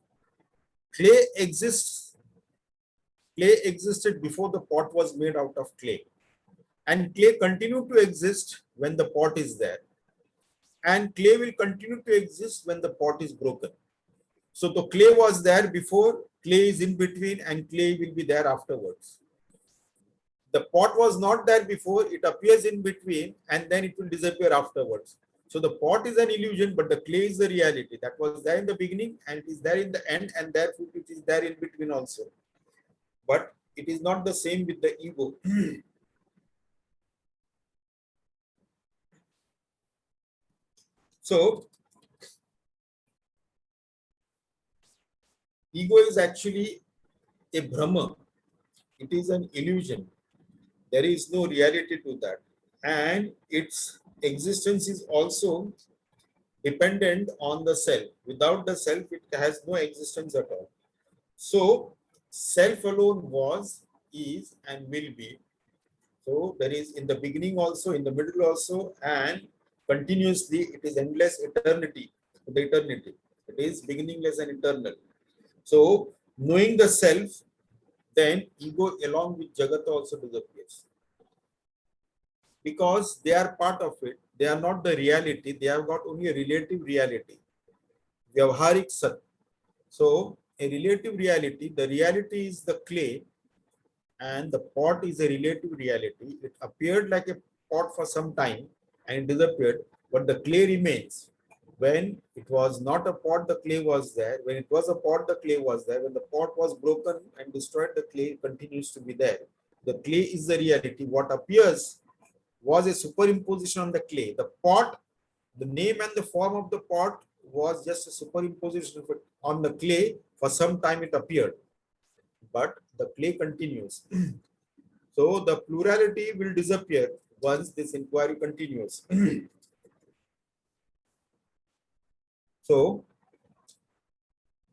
Clay existed before the pot was made out of clay, and clay continued to exist when the pot is there, and clay will continue to exist when the pot is broken. So the clay was there before, clay is in between, and clay will be there afterwards. The pot was not there before, it appears in between, and then it will disappear afterwards. So the pot is an illusion, but the clay is the reality. That was there in the beginning, and it is there in the end, and therefore it is there in between also. But it is not the same with the ego. So, ego is actually a Brahma. It is an illusion. There is no reality to that. And its existence is also dependent on the self. Without the self, it has no existence at all. So, self alone was, is, and will be. So, there is in the beginning also, in the middle also, and continuously, it is endless eternity, the eternity. It is beginningless and eternal. So, knowing the self, then ego along with Jagat also disappears. Because they are part of it, they are not the reality, they have got only a relative reality. Vyavharik Sat. So, a relative reality, the reality is the clay, and the pot is a relative reality. It appeared like a pot for some time and disappeared, but the clay remains. When it was not a pot, the clay was there. When it was a pot, the clay was there. When the pot was broken and destroyed, the clay continues to be there. The clay is the reality. What appears was a superimposition on the clay. The pot The name and the form of the pot was just a superimposition of it on the clay. For some time it appeared, but the clay continues. So the plurality will disappear once this inquiry continues. So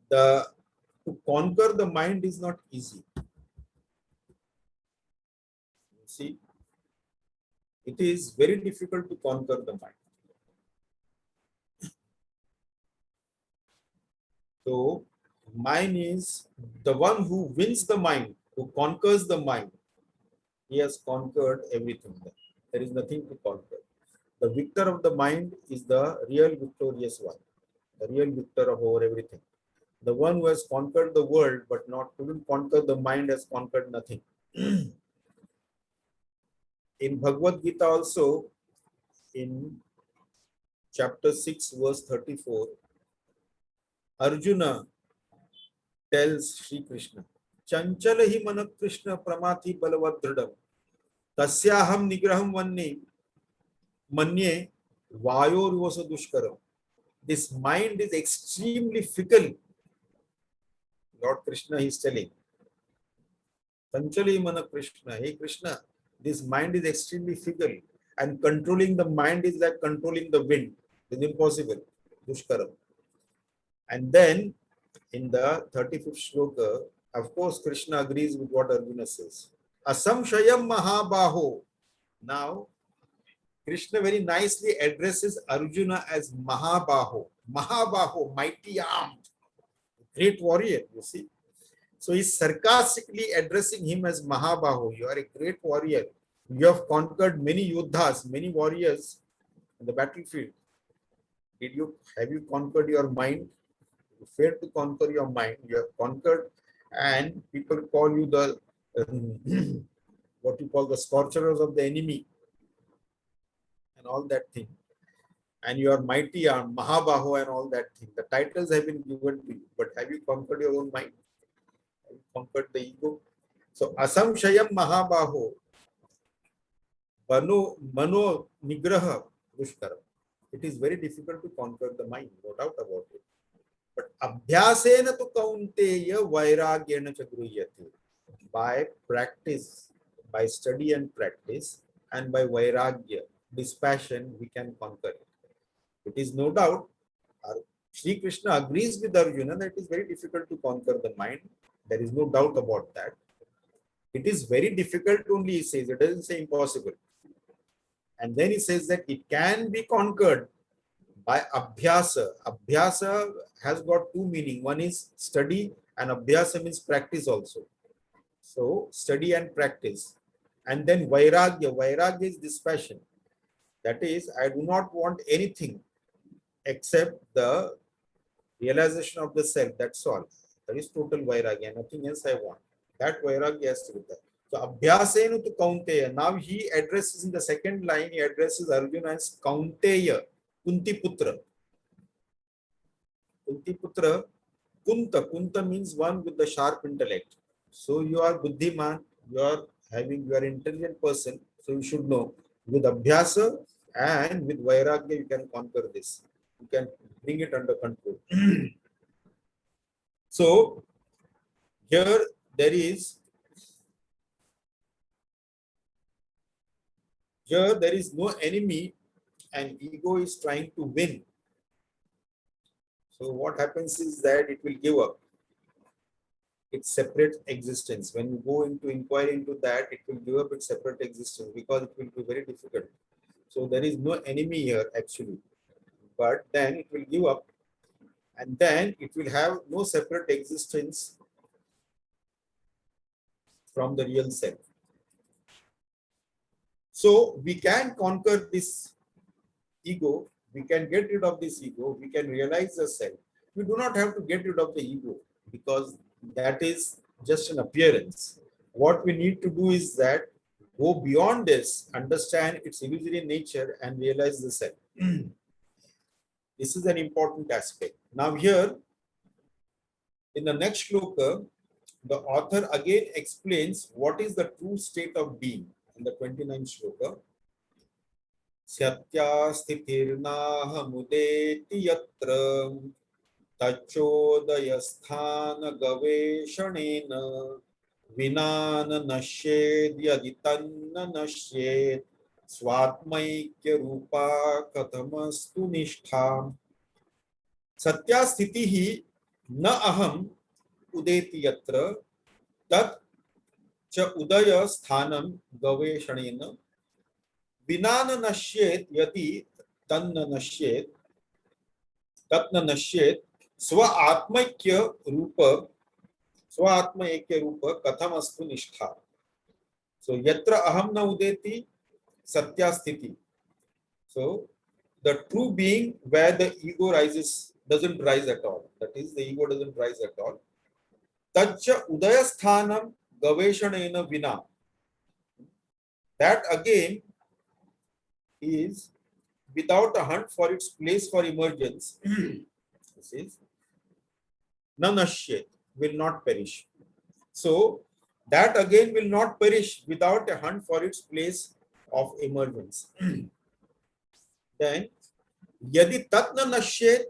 to conquer the mind is not easy. You see, it is very difficult to conquer the mind. So mind is the one who wins the mind, who conquers the mind. He has conquered everything. There is nothing to conquer. The victor of the mind is the real victorious one, the real victor of over everything. The one who has conquered the world but not couldn't conquer the mind has conquered nothing. In Bhagavad Gita also, in chapter 6, verse 34, Arjuna tells Sri Krishna, Chanchalahi mana Krishna pramati balavat dridam, tasyaham nigraham manye vayor vasa dushkaram. This mind is extremely fickle. Lord Krishna is telling, Chanchalahi mana Krishna, hey Krishna, this mind is extremely fickle, and controlling the mind is like controlling the wind. It is impossible. Dushkaram. And then in the 35th shloka, of course, Krishna agrees with what Arjuna says. Asamshayam Mahabaho. Now, Krishna very nicely addresses Arjuna as Mahabaho. Mahabaho, mighty armed, great warrior, you see. So he's sarcastically addressing him as Mahabaho. You are a great warrior. You have conquered many yodhas, many warriors in the battlefield. Have you conquered your mind? You failed to conquer your mind. You have conquered, and people call you the what you call the scorchers of the enemy and all that thing. And you are mighty arm, Mahabaho and all that thing. The titles have been given to you, but have you conquered your own mind? Have you conquered the ego? So Asamshayam Mahabaho Mano Nigraha Dushkaram. It is very difficult to conquer the mind, no doubt about it. But Abhyasena tu kaunteya vairagyena chagruhyate. By practice, by study and practice, and by vairagya, dispassion, we can conquer it. It is no doubt, Sri Krishna agrees with Arjuna that it is very difficult to conquer the mind. There is no doubt about that. It is very difficult only, he says. It doesn't say impossible. And then he says that it can be conquered by abhyasa. Abhyasa has got two meanings. One is study, and abhyasa means practice also. So study and practice. And then vairagya. Vairagya is dispassion. That is, I do not want anything except the realization of the self. That's all. That is total vairagya. Nothing else I want. That vairagya has to be there. So abhyasena tu kaunteya. Now he addresses in the second line, he addresses Arjuna as Kaunteya, Kunti Putra. Kunti Putra, Kunta means one with the sharp intellect. So you are Buddhiman, you are an intelligent person, so you should know with Abhyasa and with Vairagya you can conquer this. You can bring it under control. So here there is no enemy, and ego is trying to win. So what happens is that it will give up its separate existence. When you go into inquiry into that, it will give up its separate existence because it will be very difficult. So there is no enemy here actually, but then it will give up, and then it will have no separate existence from the real self. So we can conquer this ego, we can get rid of this ego, we can realize the self. We do not have to get rid of the ego because that is just an appearance. What we need to do is that go beyond this, understand its illusory nature and realize the self. This is an important aspect. Now here, in the next shloka, the author again explains what is the true state of being in the 29th shloka. सत्यास्थितिर्नाहमुदेति यत्र तच्चोदयस्थान गवेषणेन विना न नश्येद् यदि तन्न नश्येत् स्वात्मैक्य रूपा कथमस्तु निष्ठा सत्यास्थिति ही न अहम उदेति यत्र तत् च उदय स्थानम गवेषणेन विना न नश्येत् यदि तन्न नश्येत् तत् न नश्येत् स्व आत्मैक्य रूप कथम अस्तु निष्ठा. So yatra aham na udeti satya sthiti. So the true being where the ego doesn't rise at all, that is the ego doesn't rise at all, taccha udaya sthanam gaveshanena vina, that again is without a hunt for its place for emergence. This is nanashyet, will not perish. So that again will not perish without a hunt for its place of emergence. Then yadi tat na nashyet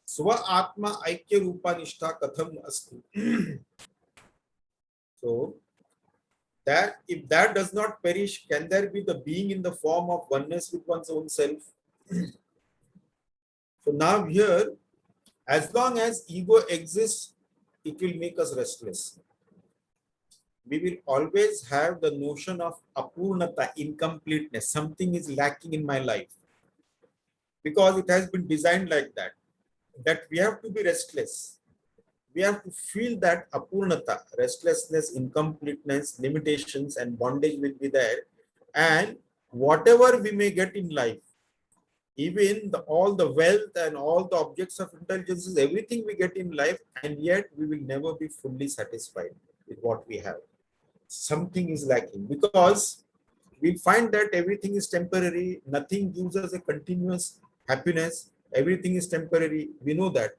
swa atma aikya rupa nishtha katham astu. So that if that does not perish, can there be the being in the form of oneness with one's own self? So now here, as long as ego exists, it will make us restless. We will always have the notion of apurnata, incompleteness. Something is lacking in my life, because it has been designed like that, that we have to be restless. We have to feel that apurnata, restlessness, incompleteness, limitations and bondage will be there. And whatever we may get in life, even all the wealth and all the objects of intelligence, everything we get in life, and yet we will never be fully satisfied with what we have. Something is lacking, because we find that everything is temporary. Nothing gives us a continuous happiness. Everything is temporary. We know that.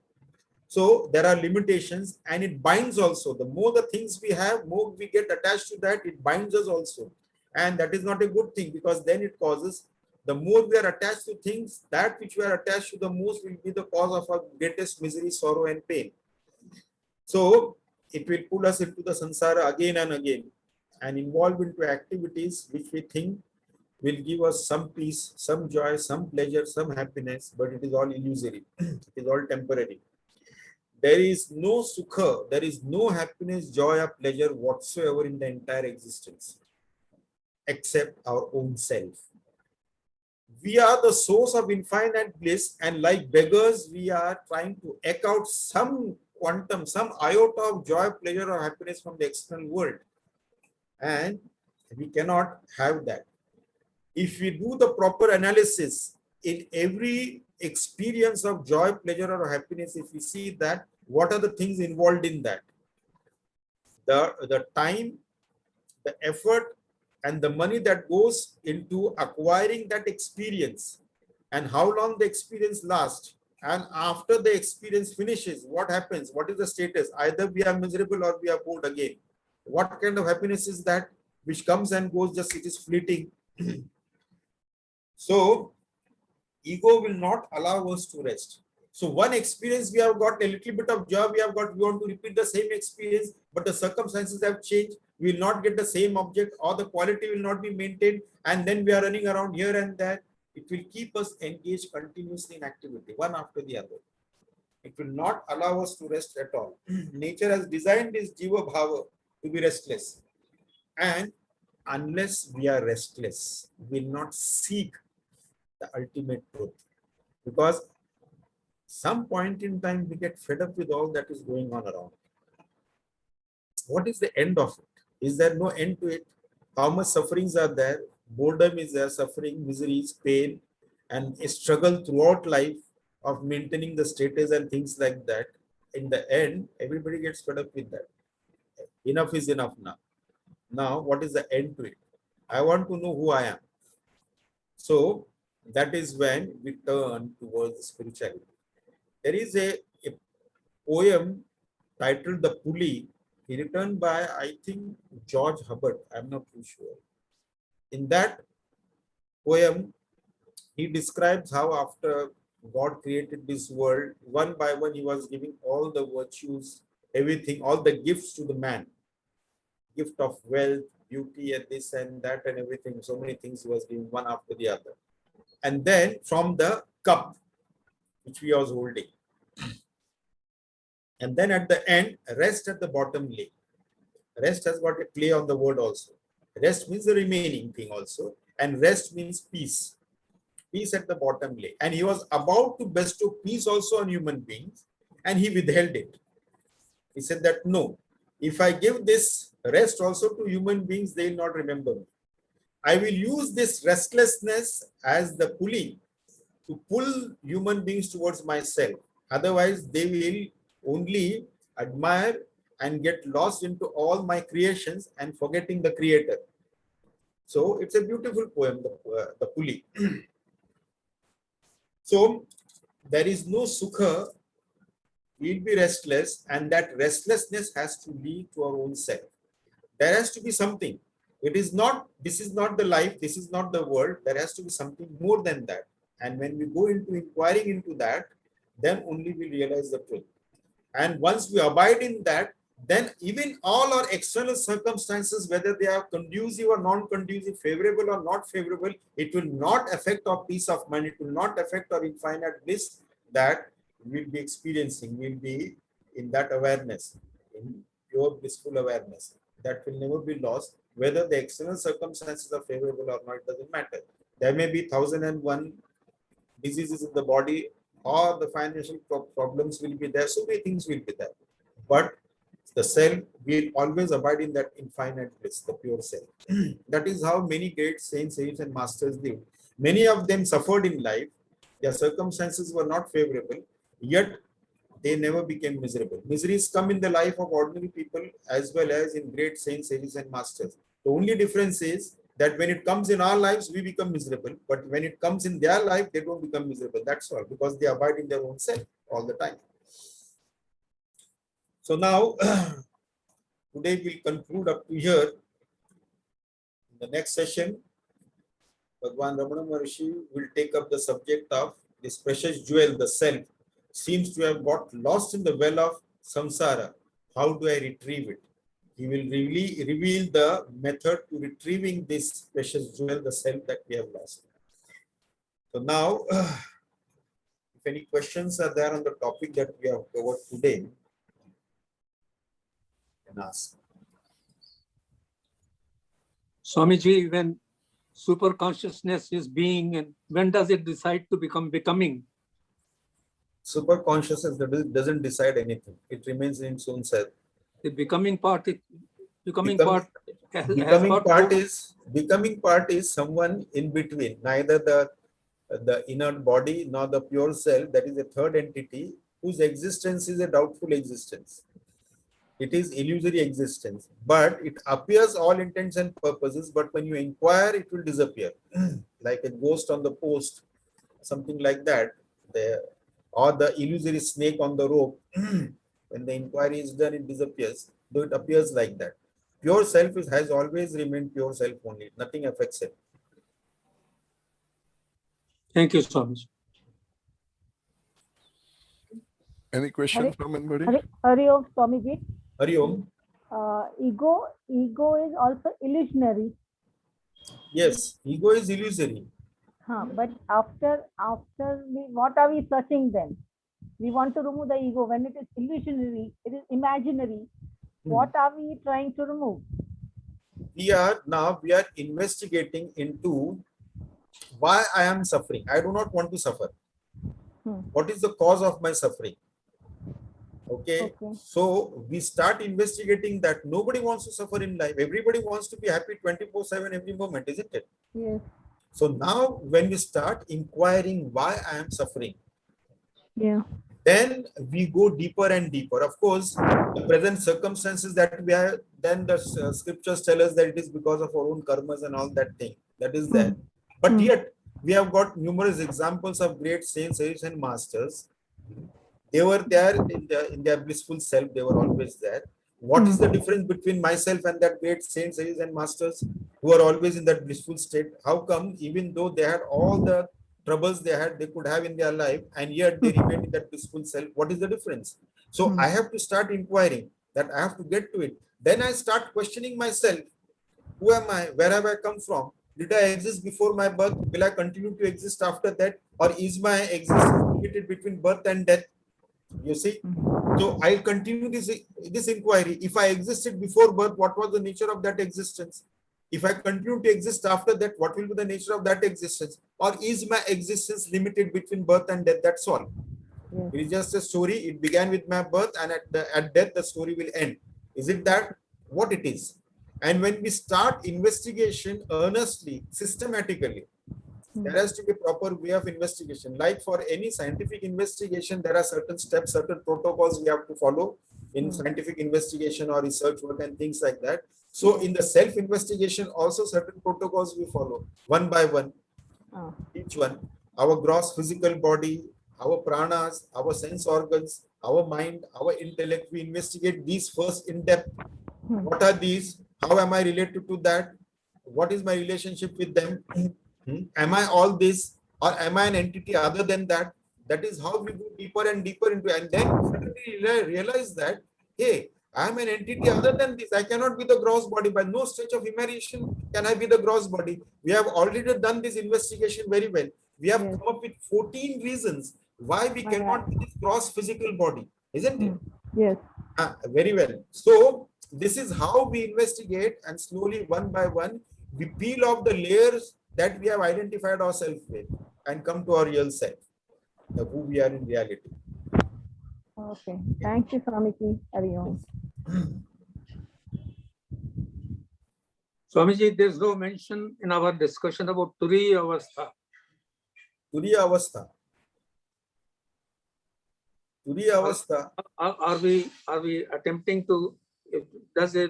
So there are limitations, and it binds also. The more the things we have, more we get attached to that, it binds us also. And that is not a good thing, because then it causes, the more we are attached to things, that which we are attached to the most will be the cause of our greatest misery, sorrow and pain. So it will pull us into the samsara again and again, and involve into activities which we think will give us some peace, some joy, some pleasure, some happiness, but it is all illusory. It is all temporary. There is no sukha, there is no happiness, joy or pleasure whatsoever in the entire existence, except our own self. We are the source of infinite bliss, and like beggars, we are trying to eke out some quantum, some iota of joy, pleasure or happiness from the external world. And we cannot have that. If we do the proper analysis, in every experience of joy, pleasure or happiness, if we see that, what are the things involved in that? The time, the effort, and the money that goes into acquiring that experience, and how long the experience lasts, and after the experience finishes, what happens? What is the status? Either we are miserable or we are bored again. What kind of happiness is that, which comes and goes, just it is fleeting? So ego will not allow us to rest. So one experience we have got a little bit of joy, we want to repeat the same experience, but the circumstances have changed. We will not get the same object, or the quality will not be maintained, and then we are running around here and there. It will keep us engaged continuously in activity, one after the other. It will not allow us to rest at all. Nature has designed this jiva bhava to be restless, and unless we are restless, we will not seek the ultimate truth, because some point in time we get fed up with all that is going on around. What is the end of it? Is there no end to it? How much sufferings are there? Boredom is there, suffering, miseries, pain, and a struggle throughout life of maintaining the status and things like that. In the end, everybody gets fed up with that. Enough is enough now. Now, what is the end to it? I want to know who I am. So that is when we turn towards spirituality. There is a poem titled The Pulley, written by, I think, George Hubbard. I'm not too sure. In that, poem, he describes how after God created this world, one by one, he was giving all the virtues, everything, all the gifts to the man. Gift of wealth, beauty, and this and that and everything. So many things he was giving one after the other. And then from the cup, which we was holding. And then at the end, rest at the bottom lay. Rest has got a play on the word also. Rest means the remaining thing also. And rest means peace. Peace at the bottom lay. And he was about to bestow peace also on human beings. And he withheld it. He said that no, if I give this rest also to human beings, they will not remember me. I will use this restlessness as the pulley to pull human beings towards myself. Otherwise, they will only admire and get lost into all my creations and forgetting the creator. So it's a beautiful poem, the pulley. So there is no sukha, we'll be restless, and that restlessness has to lead to our own self. There has to be something. It is not, this is not the life, this is not the world. There has to be something more than that. And when we go into inquiring into that, then only we realize the truth. And once we abide in that, then even all our external circumstances, whether they are conducive or non-conducive, favorable or not favorable, it will not affect our peace of mind. It will not affect our infinite bliss that we'll be experiencing. We'll be in that awareness, in pure blissful awareness. That will never be lost. Whether the external circumstances are favorable or not, it doesn't matter. There may be 1001 diseases in the body, or the financial problems will be there. So many things will be there. But the self will always abide in that infinite bliss, the pure self. That is how many great saints, sages, and masters lived. Many of them suffered in life. Their circumstances were not favorable, yet they never became miserable. Miseries come in the life of ordinary people as well as in great saints, sages, and masters. The only difference is that when it comes in our lives, we become miserable. But when it comes in their life, they don't become miserable. That's all, because they abide in their own self all the time. So now, today we'll conclude up to here. In the next session, Bhagwan Ramana Maharshi will take up the subject of this precious jewel, the self, seems to have got lost in the well of samsara. How do I retrieve it? He will really reveal the method to retrieving this precious jewel, the self that we have lost. So now, if any questions are there on the topic that we have covered today, you can ask. Swamiji, when super consciousness is being, and when does it decide to become becoming? Super consciousness doesn't decide anything. It remains in its own self. The becoming part, becoming part is someone in between, neither the inert body nor the pure self. That is a third entity whose existence is a doubtful existence. It is illusory existence, but it appears all intents and purposes. But when you inquire, it will disappear, like a ghost on the post, something like that. Or the illusory snake on the rope. When the inquiry is done, it disappears. Though it appears like that. Pure self has always remained pure self only. Nothing affects it. Thank you, Swamiji. Any questions from anybody? Hari Om, Swamiji. Hari Om. Ego is also illusionary. Yes, ego is illusory. But after what are we searching then? We want to remove the ego. When it is illusionary, it is imaginary. What are we trying to remove? We are investigating into why I am suffering. I do not want to suffer. What is the cause of my suffering? Okay. So we start investigating that. Nobody wants to suffer in life. Everybody wants to be happy 24/7 every moment, isn't it? Yes. So now when we start inquiring why I am suffering, then we go deeper and deeper. Of course, the present circumstances that we are, then the scriptures tell us that it is because of our own karmas and all that thing. That is there. But yet, we have got numerous examples of great saints, sages, and masters. They were there in their blissful self. They were always there. What is the difference between myself and that great saints, sages, and masters who are always in that blissful state. How come, even though they had all the troubles they could have in their life, and yet they remain in that blissful self? What is the difference? So I have to start inquiring that I have to get to it. Then I start questioning myself. Who am I? Where have I come from? Did I exist before my birth? Will I continue to exist after that? Or is my existence limited between birth and death? You see? So I'll continue this inquiry. If I existed before birth, what was the nature of that existence? If I continue to exist after that, what will be the nature of that existence? Or is my existence limited between birth and death? That's all. Yes. It is just a story. It began with my birth, and at death, the story will end. Is it that? What it is? And when we start investigation earnestly, systematically, there has to be a proper way of investigation. Like for any scientific investigation, there are certain steps, certain protocols we have to follow in scientific investigation or research work and things like that. So in the self-investigation, also certain protocols we follow one by one. Each one, our gross physical body, our pranas, our sense organs, our mind, our intellect, we investigate these first in depth. What are these? How am I related to that? What is my relationship with them? Am I all this, or am I an entity other than that? That is how we go deeper and deeper into it. And then suddenly realize that, hey, I am an entity other than this. I cannot be the gross body. By no stretch of imagination can I be the gross body. We have already done this investigation very well. We have come up with 14 reasons why we cannot be this gross physical body, isn't it? Yes. Very well. So this is how we investigate, and slowly, one by one, we peel off the layers that we have identified ourselves with and come to our real self, who we are in reality. Okay. Thank you, Swamiji. Hari Om. Swamiji, there's no mention in our discussion about Turiya Avastha. Turiya Avastha. Turiya Avastha. Are we attempting to, does a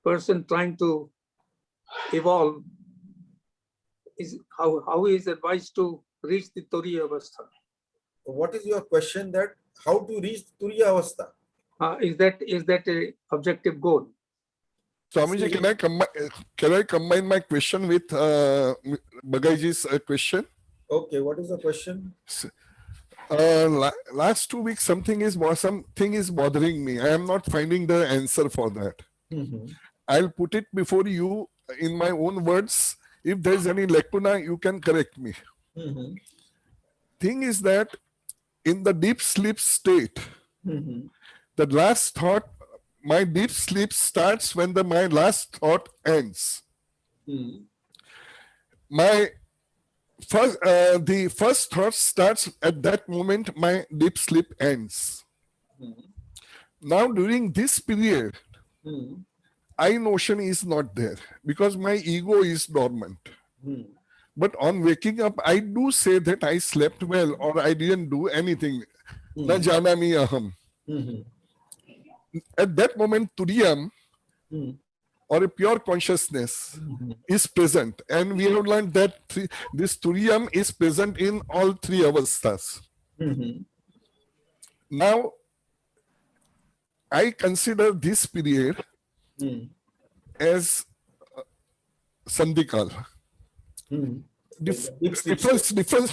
person trying to evolve, how he is advised to reach the Turiya Avastha? What is your question, that how to reach Turiya Avastha? Is that a objective goal? Swamiji, can I combine my question with Bagaiji's question? Okay, what is the question? Last 2 weeks, something is bothering me. I am not finding the answer for that. I'll put it before you in my own words. If there is any lacuna, you can correct me. Thing is that in the deep sleep state, the last thought, my deep sleep starts when my last thought ends. The first thought starts at that moment, my deep sleep ends. Now during this period, I notion is not there because my ego is dormant. But on waking up, I do say that I slept well or I didn't do anything. Na janami aham. At that moment, Turiyam or a pure consciousness is present. And we have learned that this Turiyam is present in all three avasthas. Now, I consider this period as Sandhikal.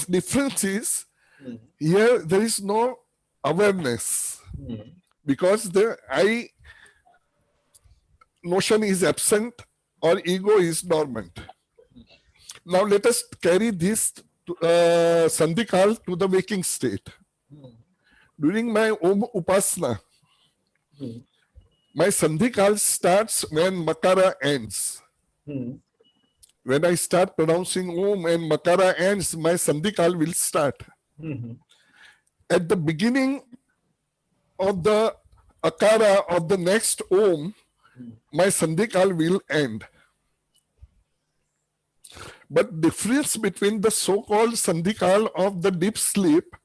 Difference is here there is no awareness because the I notion is absent or ego is dormant. Now let us carry this Sandhikal to the waking state. During my Om Upasana, my Sandhikal starts when Makara ends. When I start pronouncing Om and Makara ends, my Sandhikal will start. At the beginning of the Akara of the next Om, my Sandhikal will end. But difference between the so-called Sandhikal of the deep sleep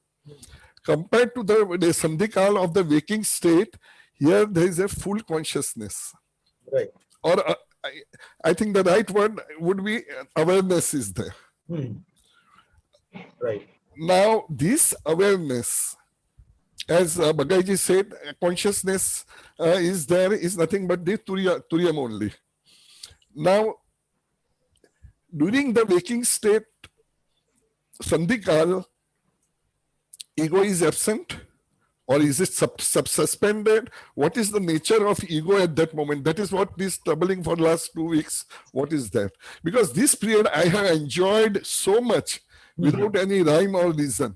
compared to the Sandhikal of the waking state, here there is a full consciousness. Right. Or I think the right word would be awareness is there. Right. Now, this awareness, as Bagaiji said, consciousness is there, is nothing but the Turiyam only. Now, during the waking state, Sandhikal, ego is absent, or is it suspended? What is the nature of ego at that moment? That is what is troubling for the last 2 weeks. What is that? Because this period I have enjoyed so much without any rhyme or reason.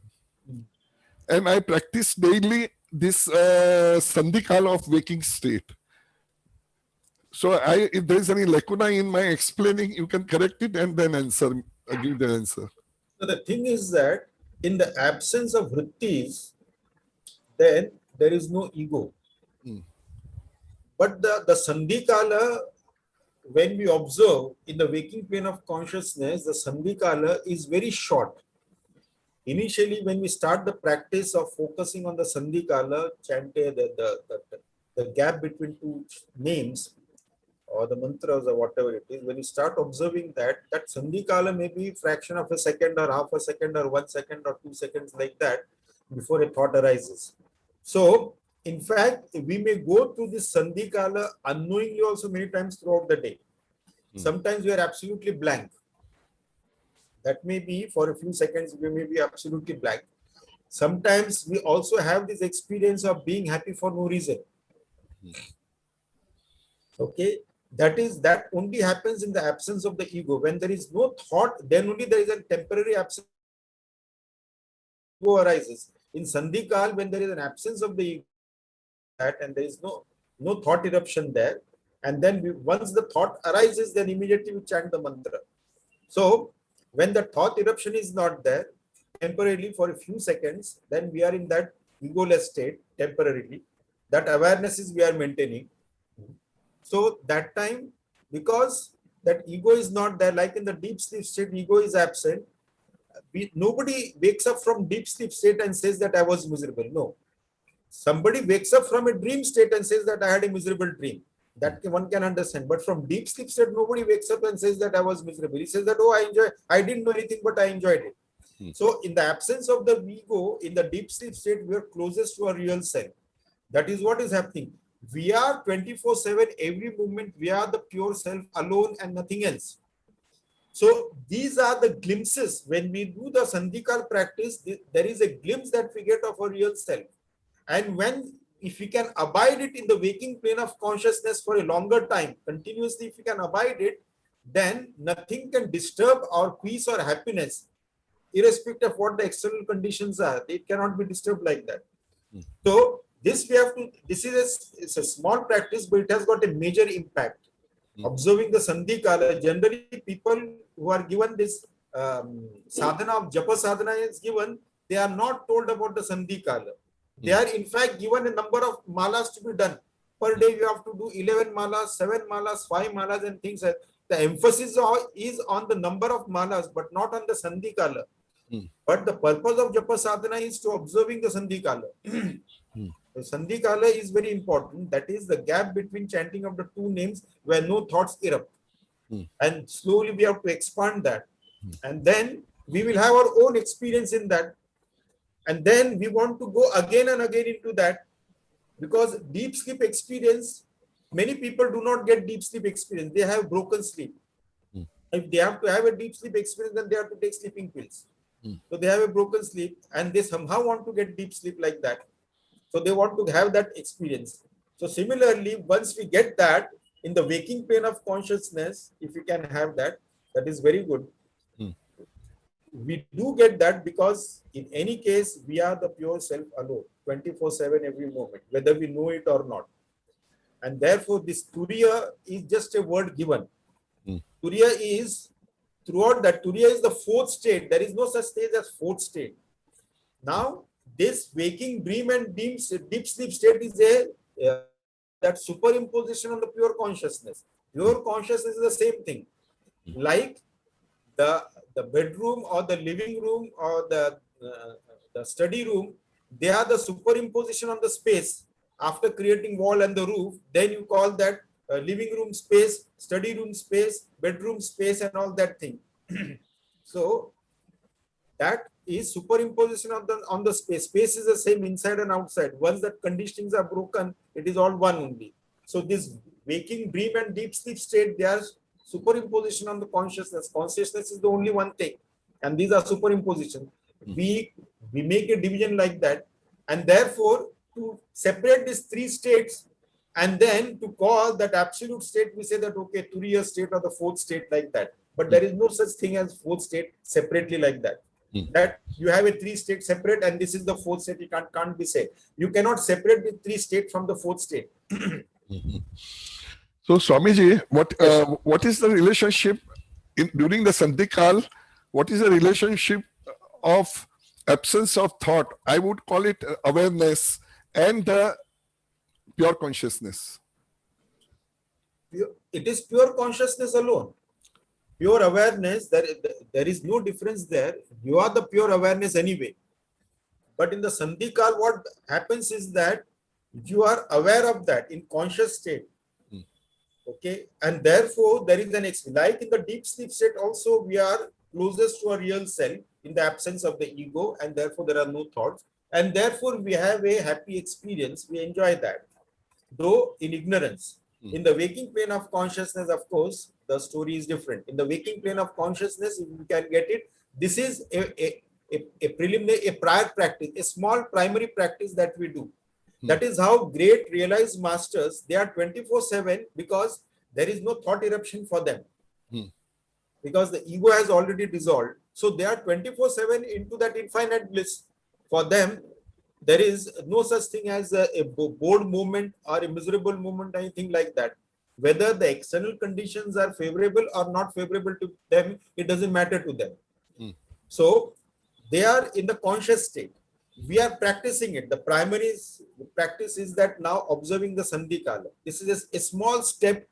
And I practice daily this Sandhikal of waking state. So if there is any lacuna in my explaining, you can correct it and then give the answer. So the thing is that in the absence of vrittis, then there is no ego. But the Sandhikala, when we observe in the waking plane of consciousness, the Sandhikala is very short. Initially, when we start the practice of focusing on the Sandhikala, chante, the gap between two names, or the mantras or whatever it is, when you start observing that Sandhikala may be fraction of a second or half a second or 1 second or 2 seconds like that before a thought arises. So, in fact, we may go through this Sandhikala unknowingly also many times throughout the day. Sometimes we are absolutely blank. That may be for a few seconds, we may be absolutely blank. Sometimes we also have this experience of being happy for no reason. Okay. That only happens in the absence of the ego. When there is no thought, then only there is a temporary absence of ego arises. In Sandhikal, when there is an absence of the ego, and there is no thought eruption there, and then once the thought arises, then immediately we chant the mantra. So when the thought eruption is not there, temporarily for a few seconds, then we are in that egoless state temporarily. That awareness is we are maintaining. So that time, because that ego is not there, like in the deep sleep state, ego is absent. Nobody wakes up from deep sleep state and says that I was miserable. No. Somebody wakes up from a dream state and says that I had a miserable dream. That one can understand. But from deep sleep state, nobody wakes up and says that I was miserable. He says that, oh, I didn't know anything, but I enjoyed it. So in the absence of the ego, in the deep sleep state, we are closest to our real self. That is what is happening. We are 24/7, every moment, we are the pure self alone and nothing else. So these are the glimpses. When we do the Sandhikal practice, there is a glimpse that we get of our real self. And if we can abide it in the waking plane of consciousness for a longer time, continuously, if we can abide it, then nothing can disturb our peace or happiness, irrespective of what the external conditions are. It cannot be disturbed like that. So this is a small practice, but it has got a major impact. Observing the Sandhikala, generally people who are given this sadhana of japa sadhana is given, they are not told about the Sandhikala. They are in fact given a number of malas to be done. Per day you have to do 11 malas, 7 malas, 5 malas and things. The emphasis is on the number of malas, but not on the Sandhikala. But the purpose of japa sadhana is to observing the Sandhikala. The Sandhikala is very important. That is the gap between chanting of the two names where no thoughts erupt. And slowly we have to expand that. And then we will have our own experience in that. And then we want to go again and again into that, because deep sleep experience, many people do not get deep sleep experience. They have broken sleep. If they have to have a deep sleep experience, then they have to take sleeping pills. So they have a broken sleep and they somehow want to get deep sleep like that. So they want to have that experience. So similarly, once we get that in the waking plane of consciousness, if we can have that, that is very good. We do get that because in any case, we are the pure self alone, 24/7 every moment, whether we know it or not. And therefore, this Turiya is just a word given. Turiya is, throughout that, Turiya is the fourth state. There is no such state as fourth state. Now, this waking dream and deep sleep state is that superimposition on the pure consciousness. Pure consciousness is the same thing. Like the bedroom or the living room or the study room, they are the superimposition on the space. After creating wall and the roof, then you call that living room space, study room space, bedroom space, and all that thing. So that is superimposition on the space. Space is the same inside and outside. Once that conditionings are broken, it is all one only. So this waking dream and deep sleep state, they are superimposition on the consciousness. Consciousness is the only one thing, and these are superimposition. We make a division like that, and therefore to separate these three states, and then to call that absolute state, we say that okay, Turiya state or the fourth state like that. But there is no such thing as fourth state separately like that. That you have a three state separate, and this is the fourth state. It can't be said. You cannot separate the three state from the fourth state. So Swamiji, what is the relationship during the Sandhikal? What is the relationship of absence of thought? I would call it awareness and the pure consciousness. It is pure consciousness alone. Pure awareness, there is no difference there. You are the pure awareness anyway. But in the Sandhikal, what happens is that you are aware of that in conscious state. Okay, and therefore there is an like in the deep sleep state also, we are closest to our real self in the absence of the ego, and therefore there are no thoughts, and therefore we have a happy experience. We enjoy that, though in ignorance. In the waking plane of consciousness, of course, the story is different. In the waking plane of consciousness, if you can get it, this is a preliminary, a prior practice, a small primary practice that we do. That is how great realized masters, they are 24/7 because there is no thought eruption for them. Because the ego has already dissolved. So they are 24/7 into that infinite bliss. For them, there is no such thing as a bored moment or a miserable moment, anything like that. Whether the external conditions are favorable or not favorable to them, it doesn't matter to them. So they are in the conscious state. We are practicing it. The primary practice is that now observing the Sandhikala. This is a small step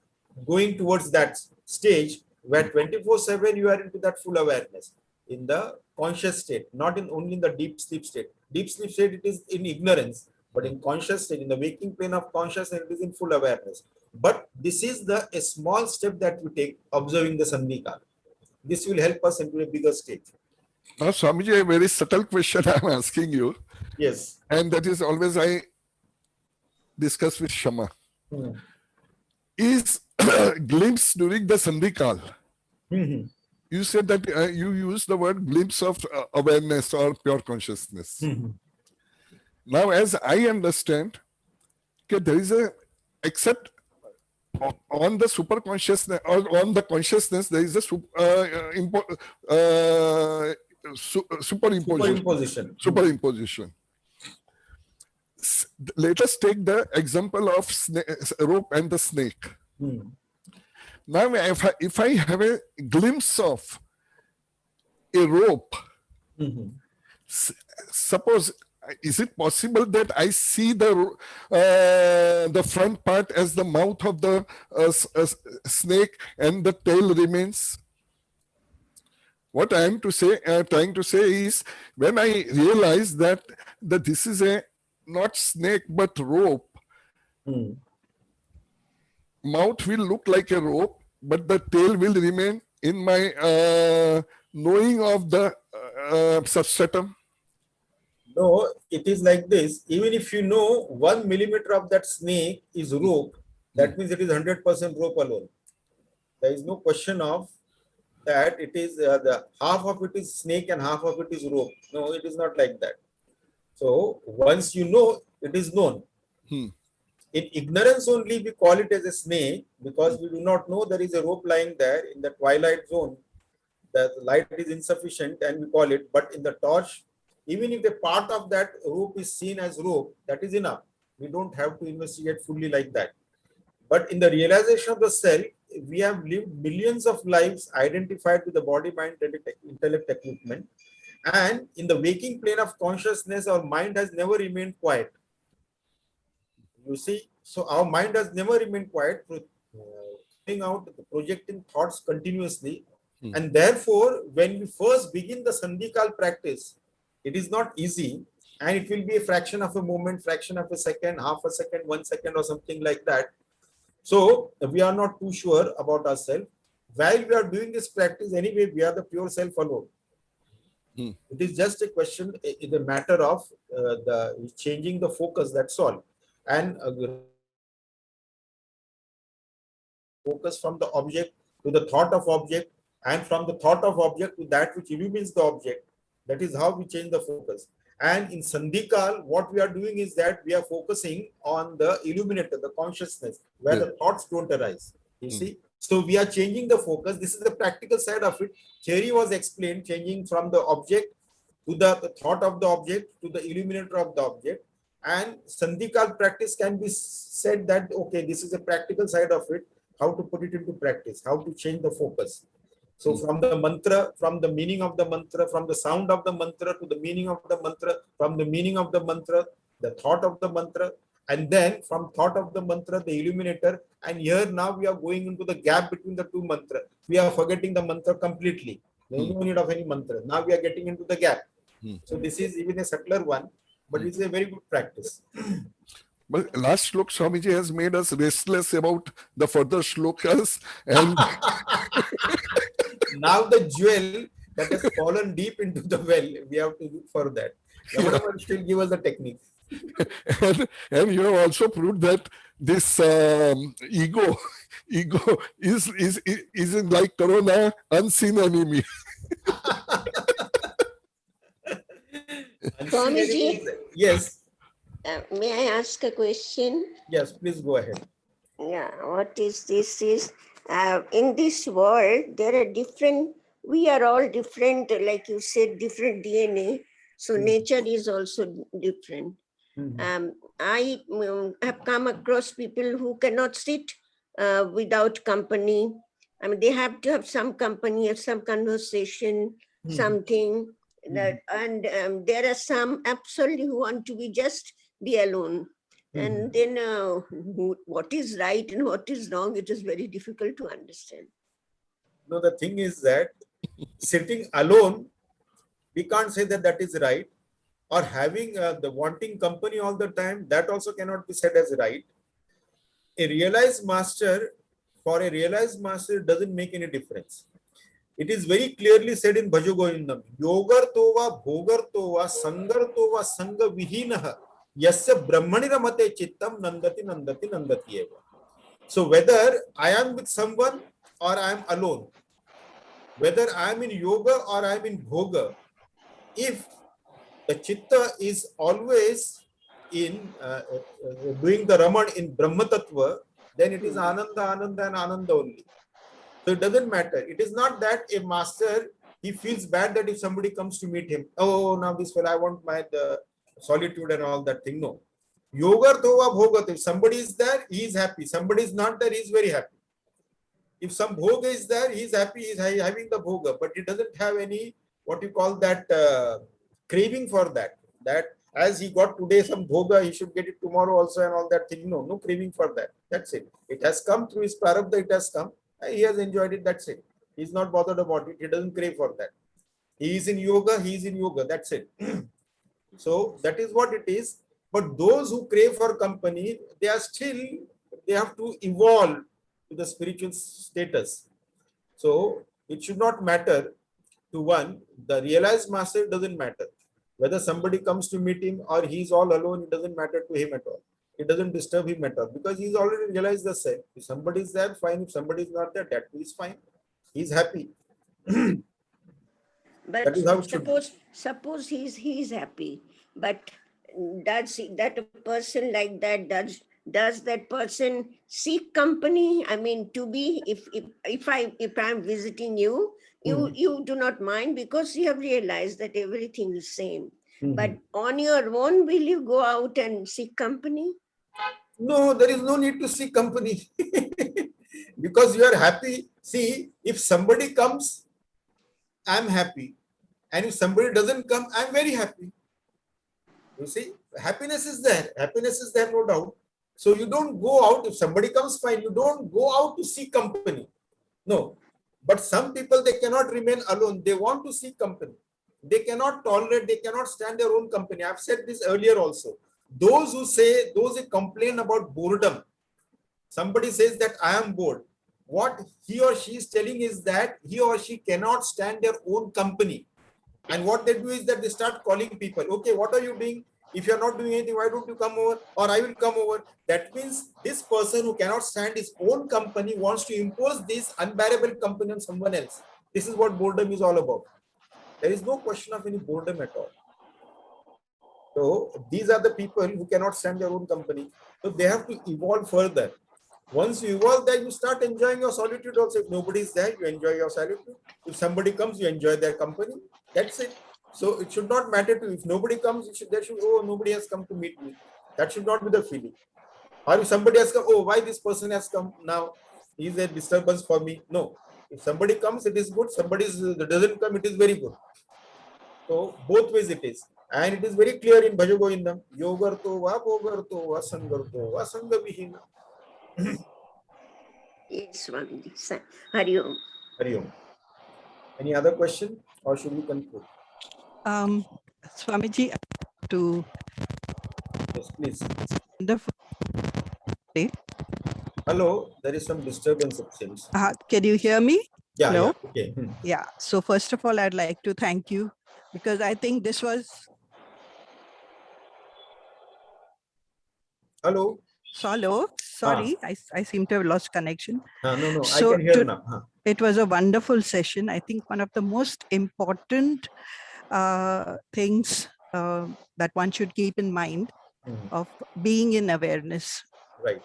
going towards that stage where 24/7 you are into that full awareness in the conscious state, not in only in the deep sleep state. Deep sleep state, it is in ignorance, but in conscious state, in the waking plane of consciousness, it is in full awareness. But this is a small step that we take, observing the Sandhikala. This will help us into a bigger stage. Now, Swamiji, a very subtle question I'm asking you. Yes. And that is always I discuss with Shama. Is glimpse during the Sandhikal? You said that you use the word glimpse of awareness or pure consciousness. Now, as I understand, okay, there is except on the super consciousness or on the consciousness, there is a superimposition. Let us take the example of rope and the snake. Now, if I have a glimpse of a rope, suppose, is it possible that I see the front part as the mouth of the snake and the tail remains? What I am trying to say is, when I realize that this is not snake but rope, mouth will look like a rope, but the tail will remain in my knowing of the substratum. No, it is like this. Even if you know 1 millimeter of that snake is rope, that means it is 100% rope alone. There is no question of that it is the half of it is snake and half of it is rope. No, it is not like that. So once you know, it is known. In ignorance only we call it as a snake, because we do not know there is a rope lying there in the twilight zone. The light is insufficient and we call it, but in the torch, even if a part of that rope is seen as rope, that is enough. We don't have to investigate fully like that. But in the realization of the self, we have lived millions of lives identified with the body, mind, intellect equipment. And in the waking plane of consciousness, our mind has never remained quiet. You see, so our mind has never remained quiet, projecting thoughts continuously. And therefore, when we first begin the Sandhikal practice, it is not easy, and it will be a fraction of a moment, fraction of a second, half a second, 1 second, or something like that. So we are not too sure about ourselves. While we are doing this practice, anyway, we are the pure self alone. It is just a question, it's a matter of the changing the focus, that's all. And focus from the object to the thought of object, and from the thought of object to that which illumines the object. That is how we change the focus. And in Sandhikal, what we are doing is that we are focusing on the illuminator, the consciousness, where the thoughts don't arise. You see? So we are changing the focus. This is the practical side of it. Theory was explained, changing from the object to the thought of the object to the illuminator of the object. And Sandhikal practice can be said that, okay, this is a practical side of it, how to put it into practice, how to change the focus. So from the mantra, from the meaning of the mantra, from the sound of the mantra to the meaning of the mantra, from the meaning of the mantra, the thought of the mantra, and then from thought of the mantra, the illuminator. And here now we are going into the gap between the two mantras. We are forgetting the mantra completely. There is no need of any mantra. Now we are getting into the gap. So this is even a subtler one, but it's a very good practice. But last shlok, Swamiji has made us restless about the further shlokas. And Now the jewel that has fallen deep into the well, we have to look for that. Whatever will give us the technique. and you have also proved that this ego is like Corona, unseen enemy. Swamiji? Yes, May I ask a question? yes, please go ahead. Yeah, what is this is, in this world, there are different, we are all different, like you said, different DNA. So nature is also different. I have come across people who cannot sit without company. I mean, they have to have some company, have some conversation, something. That, and there are some absolutely who want to be alone. And then what is right and what is wrong, it is very difficult to understand. No, the thing is that sitting alone, we can't say that that is right. Or having the wanting company all the time, that also cannot be said as right. A realized master, for a realized master, it doesn't make any difference. It is very clearly said in Bhajo Govindam, Yogar tova, bhogar tova, sangar tova, sanga vihinaha, yasya brahmani ramate chittam nandati nandati nandati eva. So whether I am with someone or I am alone, whether I am in yoga or I am in bhoga, if the chitta is always in doing the Raman in Brahma Tattva, then it is Ananda, Ananda and Ananda only. So it doesn't matter. It is not that a master, he feels bad that if somebody comes to meet him, oh, now this fellow, I want my solitude and all that thing. No. Yoga tova bhogat. If somebody is there, he is happy. Somebody is not there, he is very happy. If some bhoga is there, he is happy, he is having the bhoga, but he doesn't have any, what you call that, craving for that. That as he got today some bhoga, he should get it tomorrow also and all that thing. No, no craving for that. That's it. It has come through his prarabdha, it has come. He has enjoyed it, that's it. He's not bothered about it. He doesn't crave for that. He is in yoga, he is in yoga, that's it. So that is what it is. But those who crave for company, they are still, they have to evolve to the spiritual status. So it should not matter to one. The realized master doesn't matter. Whether somebody comes to meet him or he's all alone, it doesn't matter to him at all. It doesn't disturb him at all because he's already realized the self. If somebody is there, fine. If somebody is not there, that is fine. He's happy. But suppose he's happy, but does that a person like that, does that person seek company? I mean, to be, if I'm visiting you, you do not mind because you have realized that everything is same. But on your own, will you go out and seek company? No, there is no need to seek company because you are happy. See, if somebody comes, I'm happy. And if somebody doesn't come, I'm very happy. You see, happiness is there. Happiness is there, no doubt. So you don't go out. If somebody comes, fine. You don't go out to seek company. No. But some people, they cannot remain alone. They want to seek company. They cannot tolerate, they cannot stand their own company. I've said this earlier also. Those who complain about boredom, somebody says that I am bored. What he or she is telling is that he or she cannot stand their own company. And what they do is that they start calling people. Okay, what are you doing? If you're not doing anything, why don't you come over? Or I will come over. That means this person who cannot stand his own company wants to impose this unbearable company on someone else. This is what boredom is all about. There is no question of any boredom at all. So these are the people who cannot stand their own company. So they have to evolve further. Once you evolve there, you start enjoying your solitude also. If nobody is there, you enjoy your solitude. If somebody comes, you enjoy their company. That's it. So it should not matter to you. If nobody comes, oh, nobody has come to meet me. That should not be the feeling. Or if somebody has come, oh, why this person has come now? Is a disturbance for me? No. If somebody comes, it is good. Somebody doesn't come, it is very good. So both ways it is. And it is very clear in Bhaja Govindam. Yogarto va bogarto va sangarto va sangavihina. Yes, Swamiji. Hari Om. Hari Om. Any other question or should we conclude? Swamiji, to Yes, please. wonderful. Hello, there is some disturbance it seems. Can you hear me? Yeah, Hello? yeah, okay. Yeah. So first of all, I'd like to thank you because I think this was. Hello. Hello. Sorry, I seem to have lost connection. No, So I can hear now. It was a wonderful session. I think one of the most important things that one should keep in mind of being in awareness. Right.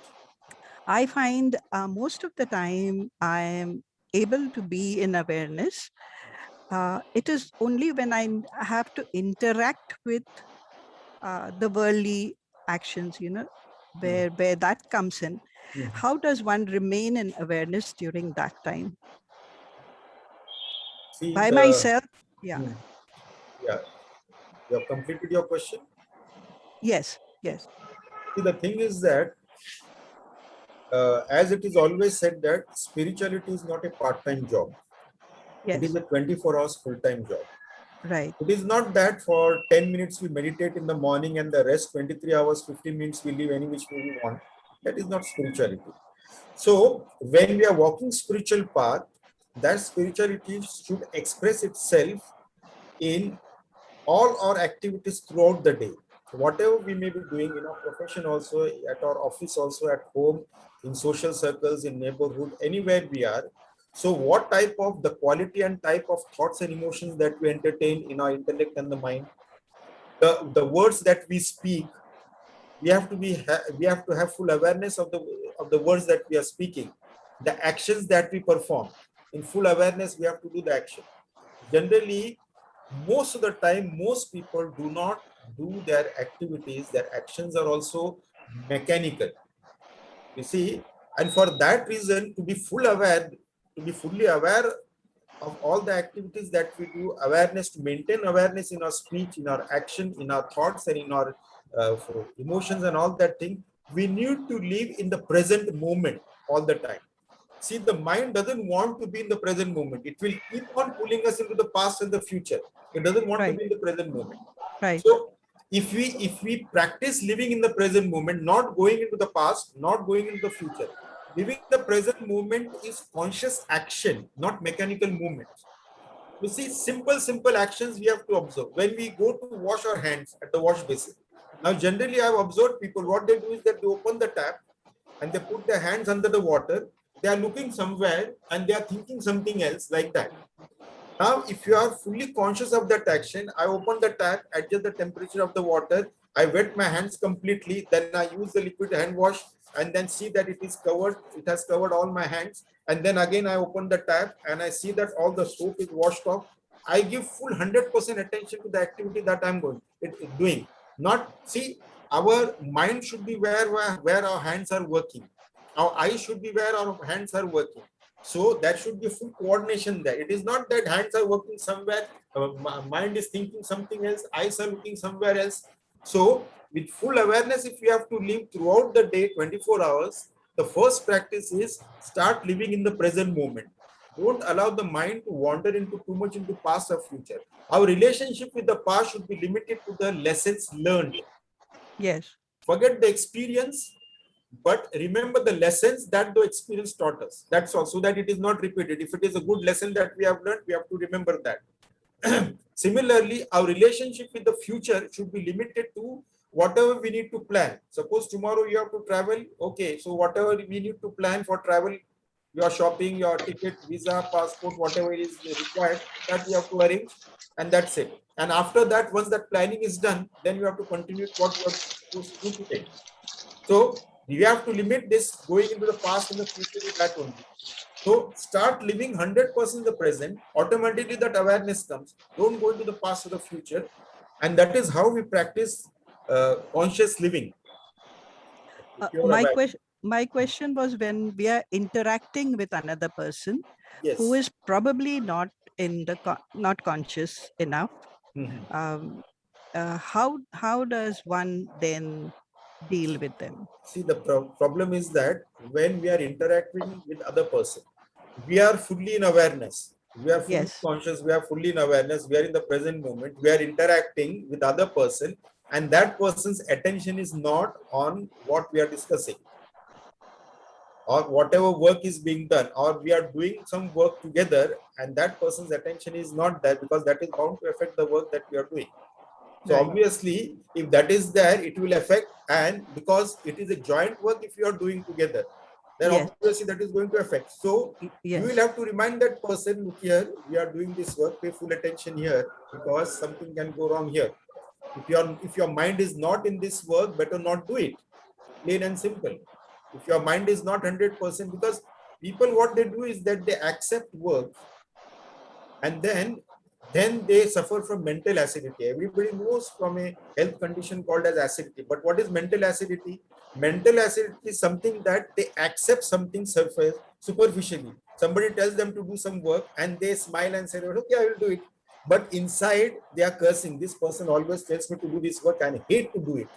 I find most of the time I am able to be in awareness. It is only when I have to interact with the worldly actions, where that comes in. How does one remain in awareness during that time? See, By myself? Yeah. Yeah. You have completed your question? Yes, yes. See, the thing is that as it is always said that spirituality is not a part-time job. Yes. It is a 24 hours full-time job. Right. It is not that for 10 minutes we meditate in the morning and the rest 23 hours, 15 minutes we live any which way we want. That is not spirituality. So when we are walking spiritual path, that spirituality should express itself in all our activities throughout the day. Whatever we may be doing in our profession also, at our office also, at home, in social circles, in neighborhood, anywhere we are. So what type of the quality and type of thoughts and emotions that we entertain in our intellect and the mind, the words that we speak, we have to have full awareness of the words that we are speaking, the actions that we perform. In full awareness, we have to do the action. Generally, most of the time, most people do not do their activities, their actions are also mechanical. You see, and for that reason, to be fully aware of all the activities that we do, awareness, to maintain awareness in our speech, in our action, in our thoughts, and in our emotions and all that thing, we need to live in the present moment all the time. See, the mind doesn't want to be in the present moment. It will keep on pulling us into the past and the future. It doesn't want to be in the present moment. Right. So if we practice living in the present moment, not going into the past, not going into the future, living in the present moment is conscious action, not mechanical movement. You see, simple actions we have to observe. When we go to wash our hands at the wash basin, now generally I've observed people, what they do is that they open the tap and they put their hands under the water. They are looking somewhere and they are thinking something else, like that. Now, if you are fully conscious of that action, I open the tap, adjust the temperature of the water, I wet my hands completely, then I use the liquid hand wash and then see that it is covered, it has covered all my hands. And then again, I open the tap and I see that all the soap is washed off. I give full 100% attention to the activity that I'm doing. Not, see, our mind should be where our hands are working. Our eyes should be where our hands are working. So that should be full coordination there. It is not that hands are working somewhere, mind is thinking something else, eyes are looking somewhere else. So with full awareness, if we have to live throughout the day, 24 hours, the first practice is start living in the present moment. Don't allow the mind to wander into too much into past or future. Our relationship with the past should be limited to the lessons learned. Yes. Forget the experience, but remember the lessons that the experience taught us. That's all, so that it is not repeated. If it is a good lesson that we have learned, we have to remember that. Similarly, our relationship with the future should be limited to whatever we need to plan. Suppose tomorrow you have to travel. Okay, so whatever we need to plan for travel, your shopping, your ticket, visa, passport, whatever is required, that you have to arrange, and that's it. And after that, once that planning is done, then you have to continue what you are supposed to do today. So you have to limit this going into the past and the future with that only. So start living 100% in the present. Automatically that awareness comes. Don't go into the past or the future. And that is how we practice conscious living. Pure awareness. My question was, when we are interacting with another person Yes. who is probably not in the not conscious enough, how does one then deal with them? See, the problem is that when we are interacting with other person, we are fully in awareness. We are fully Yes. conscious. We are fully in awareness. We are in the present moment. We are interacting with other person, and that person's attention is not on what we are discussing, or whatever work is being done, or we are doing some work together, and that person's attention is not there, because that is bound to affect the work that we are doing. So Right. obviously, if that is there, it will affect, and because it is a joint work, if you are doing together, then Yes. obviously that is going to affect. So Yes. you will have to remind that person, look here, we are doing this work, pay full attention here, because something can go wrong here. If your mind is not in this work, better not do it. Plain and simple. If your mind is not 100%, because people, what they do is that they accept work, and then they suffer from mental acidity. Everybody knows from a health condition called as acidity. But what is mental acidity? Mental acidity is something that they accept something superficially. Somebody tells them to do some work and they smile and say, okay, I will do it. But inside they are cursing. This person always tells me to do this work and I hate to do it.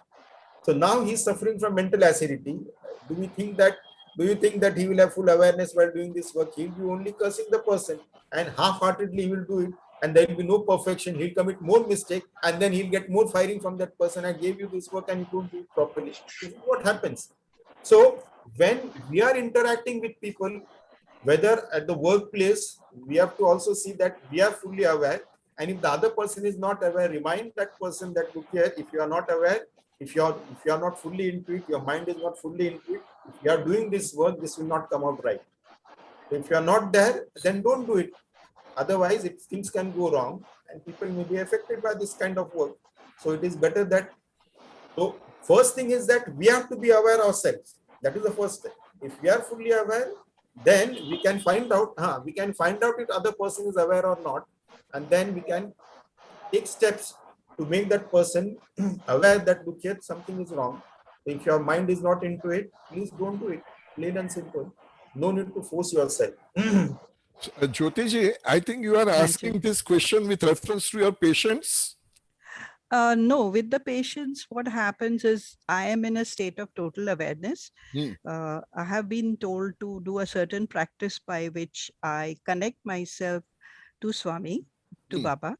So now he's suffering from mental acidity. Do you think that he will have full awareness while doing this work? He'll be only cursing the person, and half-heartedly he will do it, and there will be no perfection. He'll commit more mistake, and then he'll get more firing from that person. I gave you this work and you don't do it properly. This is what happens. So when we are interacting with people, whether at the workplace, we have to also see that we are fully aware. And if the other person is not aware, remind that person that, look here, if you are not aware, if you are not fully into it, your mind is not fully into it, if you are doing this work, this will not come out right. If you are not there, then don't do it. Otherwise, things can go wrong and people may be affected by this kind of work. So it is better that, so first thing is that we have to be aware ourselves. That is the first step. If we are fully aware, then we can find out, if other person is aware or not, and then we can take steps to make that person aware that, look here, something is wrong. If your mind is not into it, please don't do it. Plain and simple. No need to force yourself. Jyotiji, I think you are asking this question with reference to your patients. No, with the patients, what happens is I am in a state of total awareness. I have been told to do a certain practice by which I connect myself to Swami, to Baba,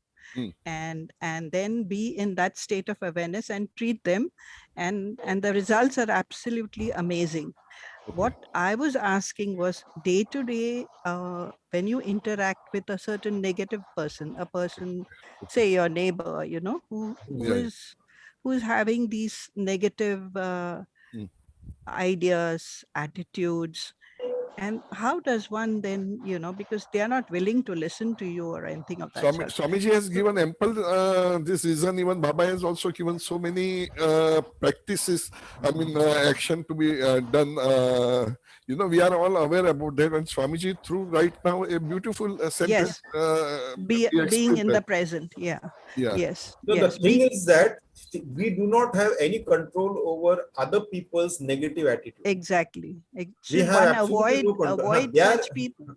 and then be in that state of awareness and treat them, and the results are absolutely amazing. What I was asking was, day to day, when you interact with a certain negative person, a person, say your neighbor, who is having these negative ideas, attitudes, and how does one then, because they are not willing to listen to you or anything of that sort. Swamiji has given ample this reason. Even Baba has also given so many practices, action to be done. We are all aware about that. And Swamiji, through right now, a beautiful sentence. Being in the present. Yeah. Yes. So the thing is that we do not have any control over other people's negative attitude. Exactly. We have absolutely no control. Avoid such people.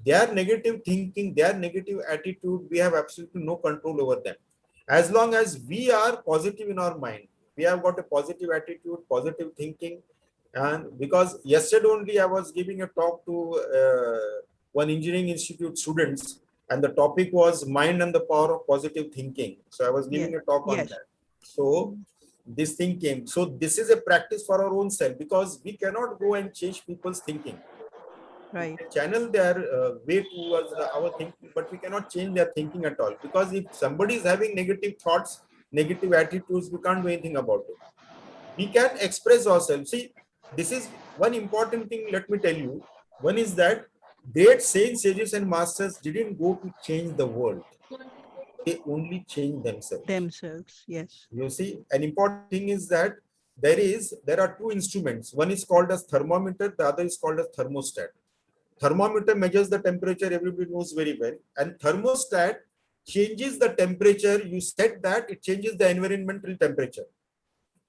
Their negative thinking, their negative attitude, we have absolutely no control over them. As long as we are positive in our mind, we have got a positive attitude, positive thinking. And because yesterday only I was giving a talk to one engineering institute students, and the topic was mind and the power of positive thinking. So I was giving a talk on that. So this thing came. So this is a practice for our own self, because we cannot go and change people's thinking. Right. We can channel their way towards our thinking, but we cannot change their thinking at all. Because if somebody is having negative thoughts, negative attitudes, we can't do anything about it. We can express ourselves. See, this is one important thing, let me tell you. One is that great saints, sages and masters didn't go to change the world. They only changed themselves. Themselves, yes. You see, an important thing is that there are two instruments. One is called as thermometer, the other is called as thermostat. Thermometer measures the temperature, everybody knows very well. And thermostat changes the temperature. You set that, it changes the environmental temperature.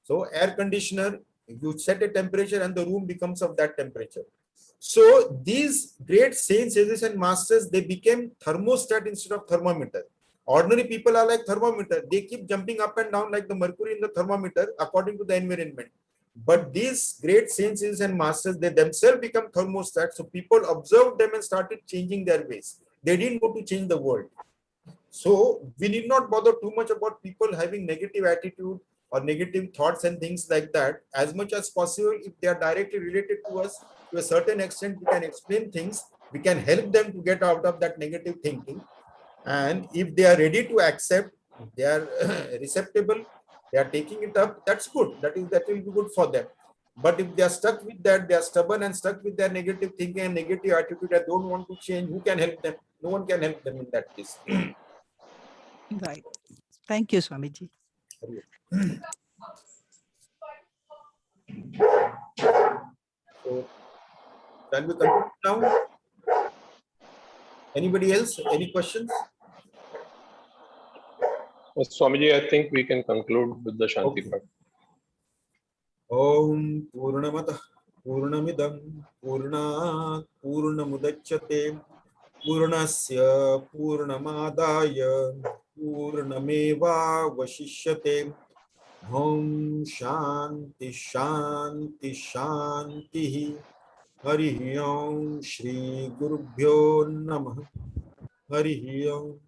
So air conditioner, you set a temperature and the room becomes of that temperature. So these great saints, sages and masters, they became thermostat instead of thermometer. Ordinary people are like thermometer. They keep jumping up and down like the mercury in the thermometer according to the environment. But these great saints, sages and masters, they themselves become thermostat. So people observed them and started changing their ways. They didn't go to change the world. So we need not bother too much about people having negative attitude or negative thoughts and things like that. As much as possible, if they are directly related to us, to a certain extent, we can explain things. We can help them to get out of that negative thinking. And if they are ready to accept, they are receptible, they are taking it up, that's good. That will be good for them. But if they are stuck with that, they are stubborn and stuck with their negative thinking and negative attitude, and don't want to change, who can help them? No one can help them in that case. Right. Thank you, Swamiji. So, can we conclude now? Anybody else? Any questions? Swamiji, I think we can conclude with the Shanti Okay. part. Om Purnamata Purnamidam Purnat Purnamudachyate Purnasya Purnamadaya Purnameva Vashishyate. Om Shanti Shanti Shanti. Hari Om Shri Gurubhyo Namah. Hari Om.